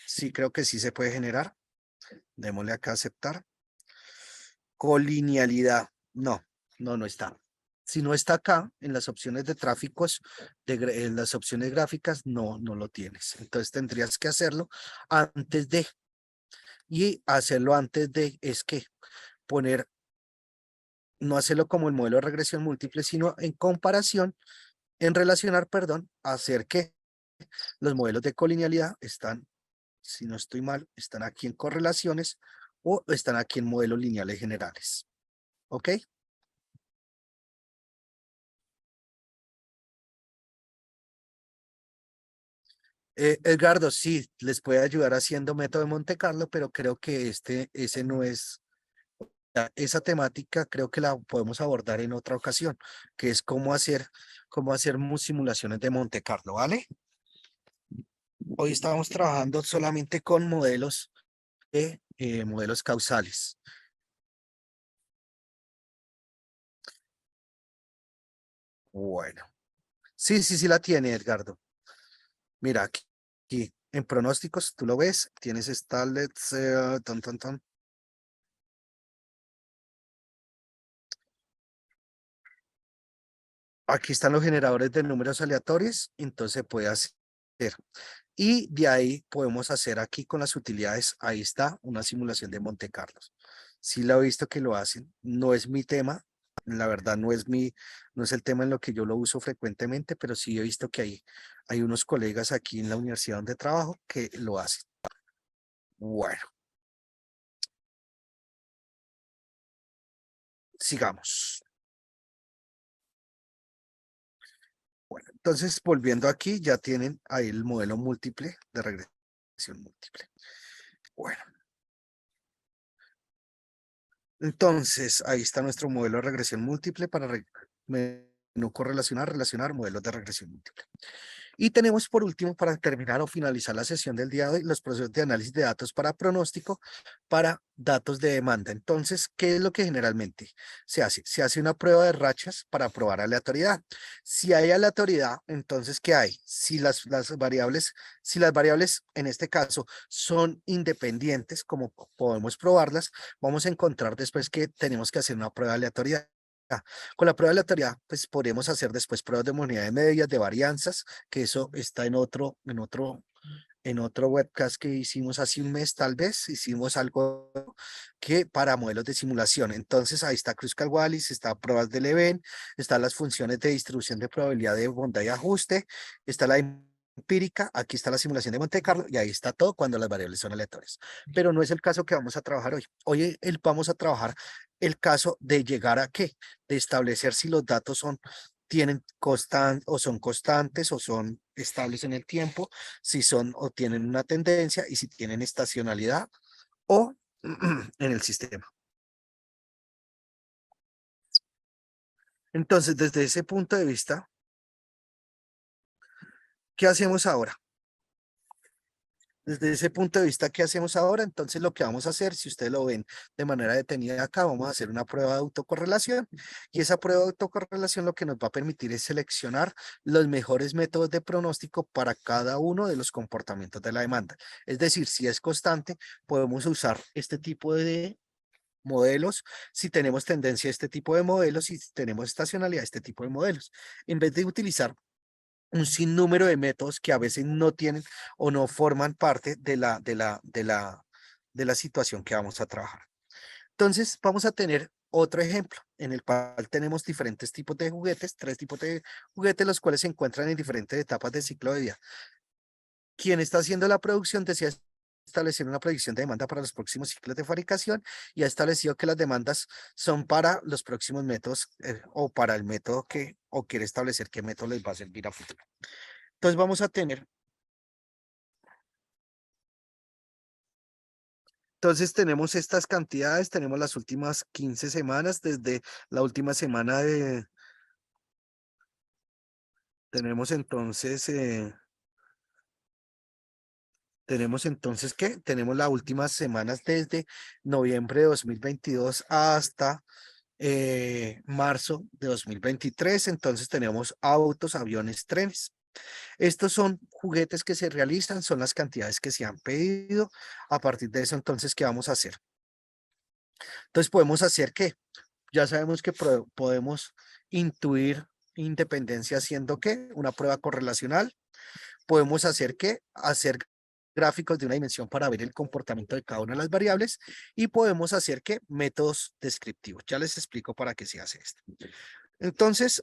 Sí, creo que sí se puede generar. Démosle acá a aceptar. Colinealidad. No está. Si no está acá, en las opciones de tráficos, en las opciones gráficas, no lo tienes. Entonces tendrías que hacerlo antes de. Y hacerlo antes de es que poner, no hacerlo como el modelo de regresión múltiple, sino en comparación, en relacionar, perdón, hacer que los modelos de colinealidad están, si no estoy mal, están aquí en correlaciones o están aquí en modelos lineales generales. ¿Ok? Edgardo, sí, les puede ayudar haciendo método de Monte Carlo, pero creo que ese no es, esa temática creo que la podemos abordar en otra ocasión, que es cómo hacer simulaciones de Monte Carlo, ¿vale? Hoy estamos trabajando solamente con modelos causales. Bueno, sí la tiene, Edgardo. Mira, aquí en pronósticos, tú lo ves, tienes Starlets, ton. Aquí están los generadores de números aleatorios, entonces se puede hacer. Y de ahí podemos hacer aquí con las utilidades, ahí está una simulación de Monte Carlos. Sí lo he visto que lo hacen, no es mi tema, la verdad no es el tema en lo que yo lo uso frecuentemente, pero sí he visto que hay unos colegas aquí en la universidad donde trabajo que lo hacen. Bueno, sigamos. Bueno, entonces volviendo aquí, ya tienen ahí el modelo múltiple de regresión múltiple. Bueno, entonces ahí está nuestro modelo de regresión múltiple para menú correlacionar, relacionar modelos de regresión múltiple. Y tenemos por último, para terminar o finalizar la sesión del día de hoy, los procesos de análisis de datos para pronóstico, para datos de demanda. Entonces, ¿qué es lo que generalmente se hace? Se hace una prueba de rachas para probar aleatoriedad. Si hay aleatoriedad, entonces, ¿qué hay? Si las variables en este caso son independientes, como podemos probarlas, vamos a encontrar después que tenemos que hacer una prueba de aleatoriedad. Con la prueba de aleatoriedad, pues podremos hacer después pruebas de unidades medias, de varianzas, que eso está en otro webcast que hicimos hace un mes, tal vez, hicimos algo que para modelos de simulación. Entonces ahí está Kruskal-Wallis, está pruebas de Leven, están las funciones de distribución de probabilidad de bondad y ajuste, está la empírica, aquí está la simulación de Monte Carlo y ahí está todo cuando las variables son aleatorias. Pero no es el caso que vamos a trabajar hoy. Hoy vamos a trabajar el caso de llegar a qué, de establecer si los datos tienen o son constantes o son estables en el tiempo, si son o tienen una tendencia y si tienen estacionalidad o en el sistema. Entonces, desde ese punto de vista, ¿qué hacemos ahora? Desde ese punto de vista, ¿qué hacemos ahora? Entonces, lo que vamos a hacer, si ustedes lo ven de manera detenida acá, vamos a hacer una prueba de autocorrelación y esa prueba de autocorrelación lo que nos va a permitir es seleccionar los mejores métodos de pronóstico para cada uno de los comportamientos de la demanda. Es decir, si es constante, podemos usar este tipo de modelos, si tenemos tendencia a este tipo de modelos, si tenemos estacionalidad a este tipo de modelos, en vez de utilizar un sinnúmero de métodos que a veces no tienen o no forman parte de la situación que vamos a trabajar. Entonces, vamos a tener otro ejemplo en el cual tenemos diferentes tipos de juguetes, 3 tipos de juguetes, los cuales se encuentran en diferentes etapas del ciclo de vida. Quien está haciendo la producción desea establecer una predicción de demanda para los próximos ciclos de fabricación y ha establecido que las demandas son para los próximos métodos o para el método que, o quiere establecer qué método les va a servir a futuro. Entonces vamos a tener. Entonces tenemos estas cantidades, tenemos las últimas 15 semanas, desde la última semana tenemos entonces, ¿qué? Tenemos las últimas semanas desde noviembre de 2022 hasta marzo de 2023. Entonces tenemos autos, aviones, trenes. Estos son juguetes que se realizan, son las cantidades que se han pedido. A partir de eso, entonces, ¿qué vamos a hacer? Entonces podemos hacer ¿qué? Ya sabemos que podemos intuir independencia haciendo ¿qué? Una prueba correlacional. Podemos hacer ¿qué? Hacer gráficos de una dimensión para ver el comportamiento de cada una de las variables y podemos hacer ¿qué? Métodos descriptivos. Ya les explico para qué se hace esto. Entonces,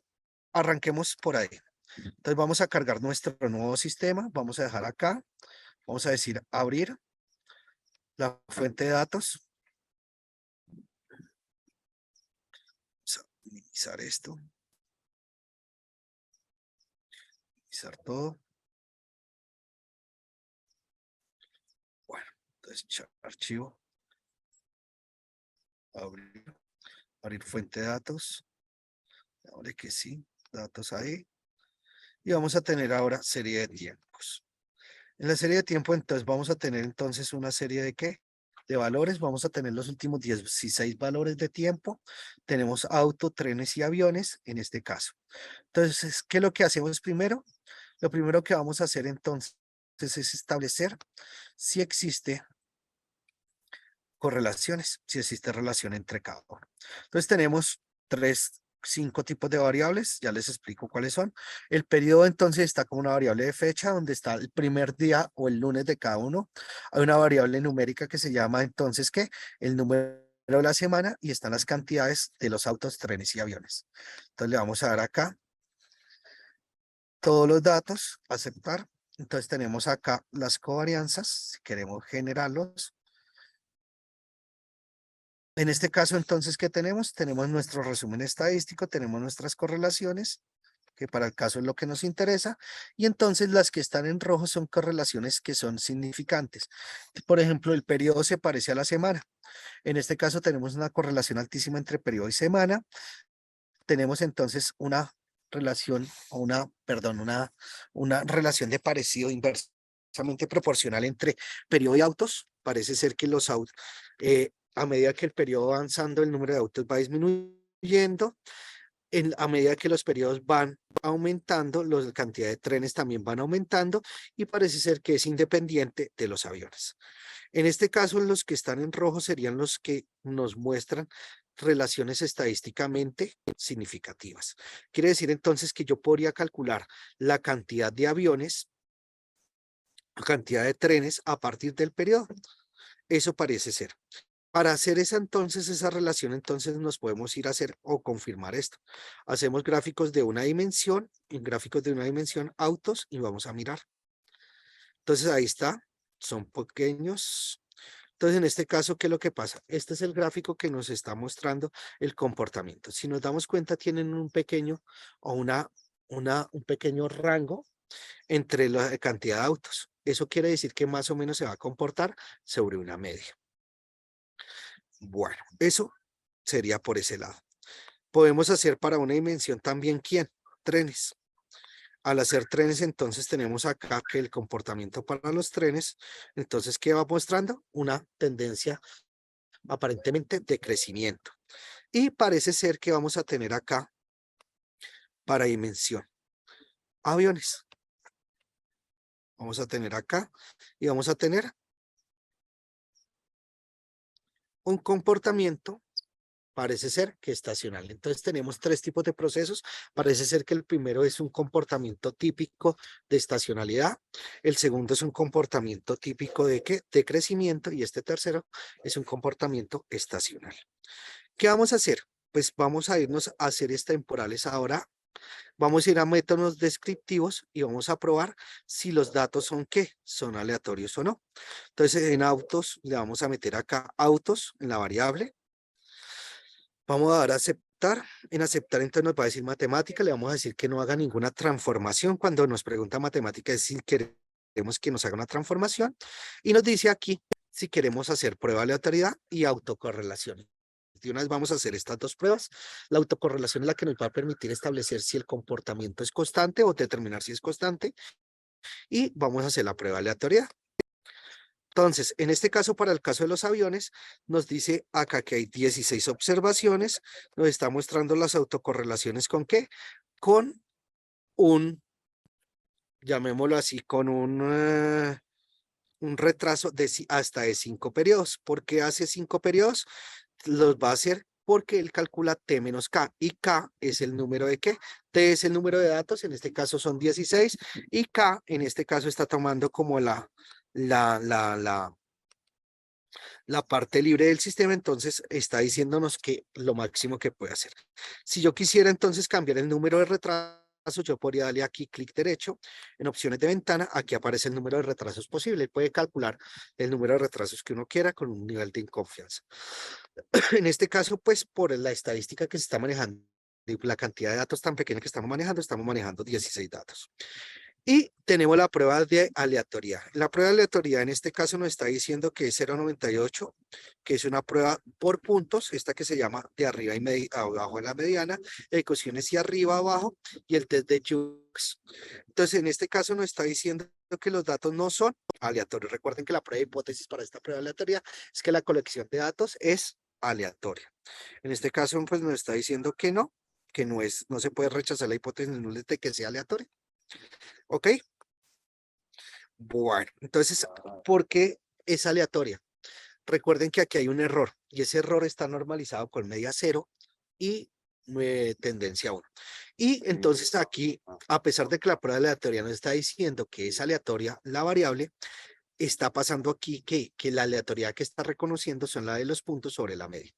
arranquemos por ahí. Entonces vamos a cargar nuestro nuevo sistema. Vamos a dejar acá. Vamos a decir abrir la fuente de datos. Vamos a minimizar esto. Minimizar todo. Bueno, entonces archivo. Abrir fuente de datos. Ahora que sí, datos ahí. Y vamos a tener ahora serie de tiempos. En la serie de tiempo, entonces, vamos a tener entonces una serie de ¿qué? De valores. Vamos a tener los últimos 16 valores de tiempo. Tenemos auto, trenes y aviones en este caso. Entonces, ¿qué es lo que hacemos primero? Lo primero que vamos a hacer entonces es establecer si existe correlaciones, si existe relación entre cada uno. Entonces tenemos 5 tipos de variables, ya les explico cuáles son. El periodo entonces está como una variable de fecha, donde está el primer día o el lunes de cada uno. Hay una variable numérica que se llama entonces, ¿qué? El número de la semana y están las cantidades de los autos, trenes y aviones. Entonces le vamos a dar acá todos los datos, aceptar. Entonces tenemos acá las covarianzas, si queremos generarlos. En este caso, entonces, ¿qué tenemos? Tenemos nuestro resumen estadístico, tenemos nuestras correlaciones, que para el caso es lo que nos interesa, y entonces las que están en rojo son correlaciones que son significantes. Por ejemplo, el periodo se parece a la semana. En este caso tenemos una correlación altísima entre periodo y semana. Tenemos entonces una relación, o una relación de parecido inversamente proporcional entre periodo y autos. Parece ser que los autos, a medida que el periodo va avanzando, el número de autos va disminuyendo. A medida que los periodos van aumentando, la cantidad de trenes también van aumentando y parece ser que es independiente de los aviones. En este caso, los que están en rojo serían los que nos muestran relaciones estadísticamente significativas. Quiere decir entonces que yo podría calcular la cantidad de aviones, la cantidad de trenes a partir del periodo. Eso parece ser. Para hacer esa relación, entonces nos podemos ir a hacer o confirmar esto. Hacemos gráficos de una dimensión, en gráficos de una dimensión, autos, y vamos a mirar. Entonces ahí está, son pequeños. Entonces en este caso, ¿qué es lo que pasa? Este es el gráfico que nos está mostrando el comportamiento. Si nos damos cuenta, tienen un pequeño o un pequeño rango entre la cantidad de autos. Eso quiere decir que más o menos se va a comportar sobre una media. Bueno, eso sería por ese lado. Podemos hacer para una dimensión también, ¿quién? Trenes. Al hacer trenes, entonces tenemos acá que el comportamiento para los trenes, entonces, ¿qué va mostrando? Una tendencia aparentemente de crecimiento. Y parece ser que vamos a tener acá para dimensión aviones. Vamos a tener acá y vamos a tener un comportamiento Parece ser que estacional. Entonces tenemos tres tipos de procesos. Parece ser que el primero es un comportamiento típico de estacionalidad. El segundo es un comportamiento típico de ¿qué? De crecimiento. Y este tercero es un comportamiento estacional. ¿Qué vamos a hacer? Pues vamos a irnos a series temporales ahora. Vamos a ir a métodos descriptivos y vamos a probar si los datos son ¿qué? Son aleatorios o no. Entonces en autos le vamos a meter acá autos en la variable. Vamos a dar a aceptar. En aceptar entonces nos va a decir matemática. Le vamos a decir que no haga ninguna transformación. Cuando nos pregunta matemática es si queremos que nos haga una transformación. Y nos dice aquí si queremos hacer prueba de aleatoriedad y autocorrelación. De una vez vamos a hacer estas dos pruebas. La autocorrelación es la que nos va a permitir establecer si el comportamiento es constante o determinar si es constante. Y vamos a hacer la prueba de aleatoriedad. Entonces, en este caso, para el caso de los aviones, nos dice acá que hay 16 observaciones, nos está mostrando las autocorrelaciones ¿con qué? Con llamémoslo así, con un retraso de hasta de 5 periodos. ¿Por qué hace 5 periodos? Los va a hacer porque él calcula T menos K, y K es el número de ¿qué? T es el número de datos, en este caso son 16, y K en este caso está tomando como la parte libre del sistema, entonces está diciéndonos que lo máximo que puede hacer. Si yo quisiera entonces cambiar el número de retrasos, yo podría darle aquí clic derecho en opciones de ventana, aquí aparece el número de retrasos posible, puede calcular el número de retrasos que uno quiera con un nivel de confianza. En este caso, pues por la estadística que se está manejando y la cantidad de datos tan pequeña que estamos manejando 16 datos. Y tenemos la prueba de aleatoriedad. La prueba de aleatoriedad en este caso nos está diciendo que es 0,98, que es una prueba por puntos, esta que se llama de arriba y abajo en la mediana, ecuaciones y arriba abajo, y el test de Jukes. Entonces, en este caso nos está diciendo que los datos no son aleatorios. Recuerden que la prueba de hipótesis para esta prueba de aleatoriedad es que la colección de datos es aleatoria. En este caso, pues nos está diciendo que no no se puede rechazar la hipótesis de que sea aleatoria. ¿Ok? Bueno, entonces, ¿por qué es aleatoria? Recuerden que aquí hay un error y ese error está normalizado con media 0 y tendencia 1. Y entonces aquí, a pesar de que la prueba aleatoria nos está diciendo que es aleatoria la variable, está pasando aquí que la aleatoriedad que está reconociendo son la de los puntos sobre la media.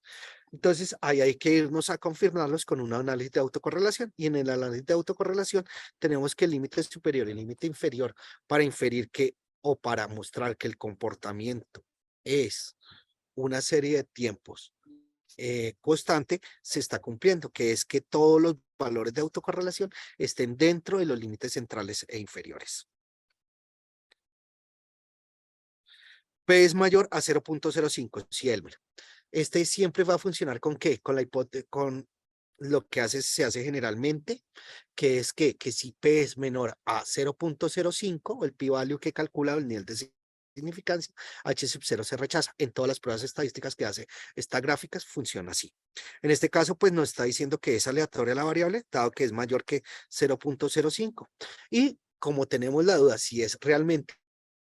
Entonces, ahí hay que irnos a confirmarlos con un análisis de autocorrelación. Y en el análisis de autocorrelación tenemos que el límite superior y el límite inferior para inferir que o para mostrar que el comportamiento es una serie de tiempos constante, se está cumpliendo, que es que todos los valores de autocorrelación estén dentro de los límites centrales e inferiores. P es mayor a 0.05, si Elmer. Este siempre va a funcionar ¿con qué? Con la hipótesis, con lo que se hace generalmente, que es que si P es menor a 0.05, el p-value que calcula el nivel de significancia, H sub 0 se rechaza. En todas las pruebas estadísticas que hace esta gráfica funciona así. En este caso, pues nos está diciendo que es aleatoria la variable, dado que es mayor que 0.05. Y como tenemos la duda si es realmente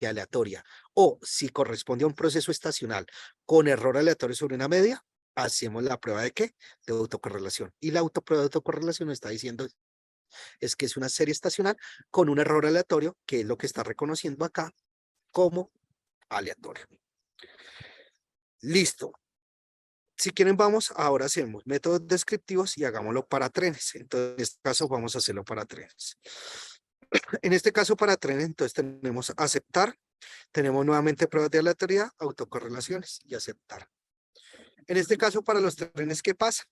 aleatoria o si corresponde a un proceso estacional con error aleatorio sobre una media, hacemos la prueba de ¿qué? De autocorrelación. Y la prueba de autocorrelación está diciendo es que es una serie estacional con un error aleatorio, que es lo que está reconociendo acá como aleatorio. Listo. Si quieren vamos, ahora hacemos métodos descriptivos y hagámoslo para trenes. Entonces, en este caso vamos a hacerlo para trenes. En este caso para trenes, entonces tenemos aceptar, tenemos nuevamente pruebas de aleatoriedad, autocorrelaciones y aceptar. En este caso para los trenes, ¿qué pasa?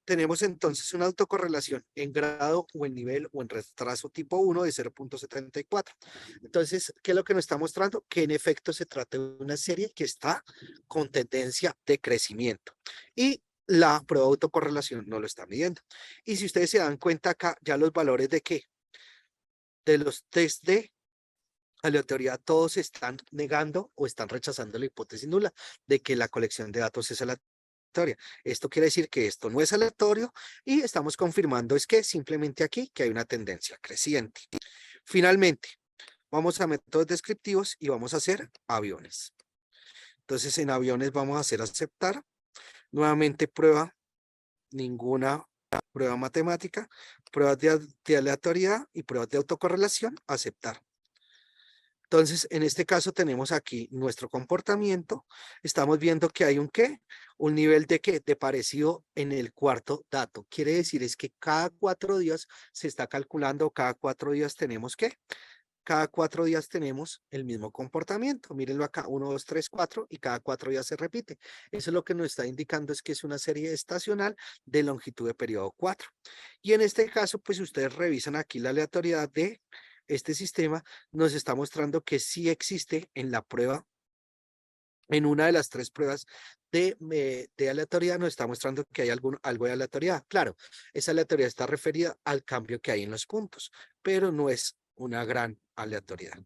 Tenemos entonces una autocorrelación en grado o en nivel o en retraso tipo 1 de 0.74. Entonces, ¿qué es lo que nos está mostrando? Que en efecto se trata de una serie que está con tendencia de crecimiento. Y la prueba de autocorrelación no lo está midiendo. Y si ustedes se dan cuenta acá, ya los valores de ¿qué? De los test de aleatoriedad, todos están negando o están rechazando la hipótesis nula de que la colección de datos es aleatoria. Esto quiere decir que esto no es aleatorio y estamos confirmando es que simplemente aquí que hay una tendencia creciente. Finalmente, vamos a métodos descriptivos y vamos a hacer aviones. Entonces en aviones vamos a hacer aceptar. Nuevamente prueba ninguna prueba matemática, pruebas de aleatoriedad y pruebas de autocorrelación, aceptar. Entonces, en este caso tenemos aquí nuestro comportamiento. Estamos viendo que hay un ¿qué? Un nivel de ¿qué? De parecido en el cuarto dato. Quiere decir es que cada 4 días se está calculando, cada 4 días tenemos ¿qué? Cada 4 días tenemos el mismo comportamiento. Mírenlo acá, 1, 2, 3, 4 y cada 4 días se repite. Eso es lo que nos está indicando es que es una serie estacional de longitud de periodo 4. Y en este caso, pues ustedes revisan aquí la aleatoriedad de este sistema, nos está mostrando que sí existe en la prueba, en una de las 3 pruebas de aleatoriedad, nos está mostrando que hay algo de aleatoriedad. Claro, esa aleatoriedad está referida al cambio que hay en los puntos, pero no es una gran aleatoriedad.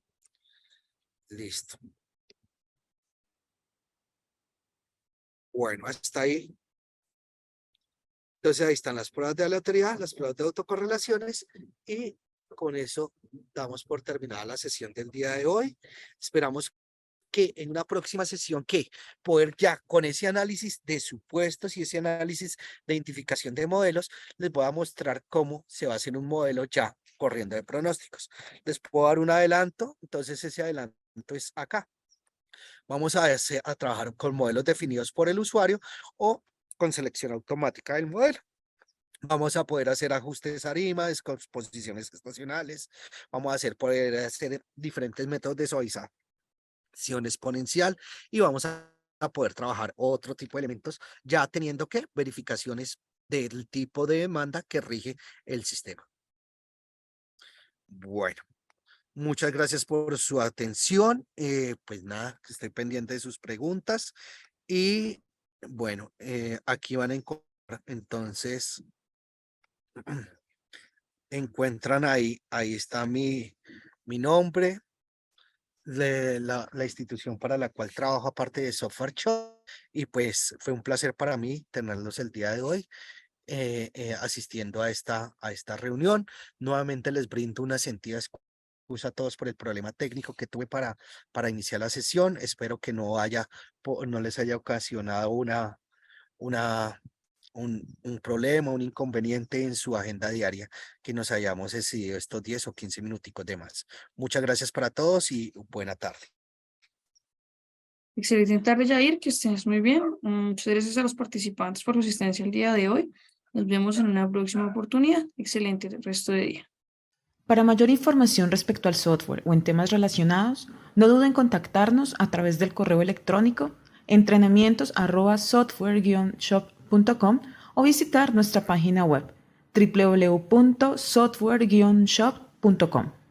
Listo. Bueno, hasta ahí. Entonces ahí están las pruebas de aleatoriedad, las pruebas de autocorrelaciones y con eso damos por terminada la sesión del día de hoy. Esperamos que en una próxima sesión poder ya con ese análisis de supuestos y ese análisis de identificación de modelos, les voy a mostrar cómo se va a hacer un modelo ya corriendo de pronósticos. Les puedo dar un adelanto, entonces ese adelanto es acá. Vamos a trabajar con modelos definidos por el usuario o con selección automática del modelo. Vamos a poder hacer ajustes ARIMA, descomposiciones estacionales, vamos a poder hacer diferentes métodos de suavización exponencial y vamos a poder trabajar otro tipo de elementos ya teniendo que verificaciones del tipo de demanda que rige el sistema. Bueno, muchas gracias por su atención. Pues nada, estoy pendiente de sus preguntas y bueno, aquí van a encontrar entonces... encuentran ahí está mi nombre, la institución para la cual trabajo aparte de Software Shop y pues fue un placer para mí tenerlos el día de hoy asistiendo a esta reunión. Nuevamente les brindo una sentida excusa a todos por el problema técnico que tuve para iniciar la sesión. Espero que no les haya ocasionado un problema, un inconveniente en su agenda diaria que nos hayamos decidido estos 10 o 15 minuticos de más. Muchas gracias para todos y buena tarde. Excelente tarde, Jair, que estés muy bien. Muchas gracias a los participantes por su asistencia el día de hoy. Nos vemos en una próxima oportunidad. Excelente resto de día. Para mayor información respecto al software o en temas relacionados, no duden en contactarnos a través del correo electrónico entrenamientos@software-shop.com o visitar nuestra página web www.software-shop.com.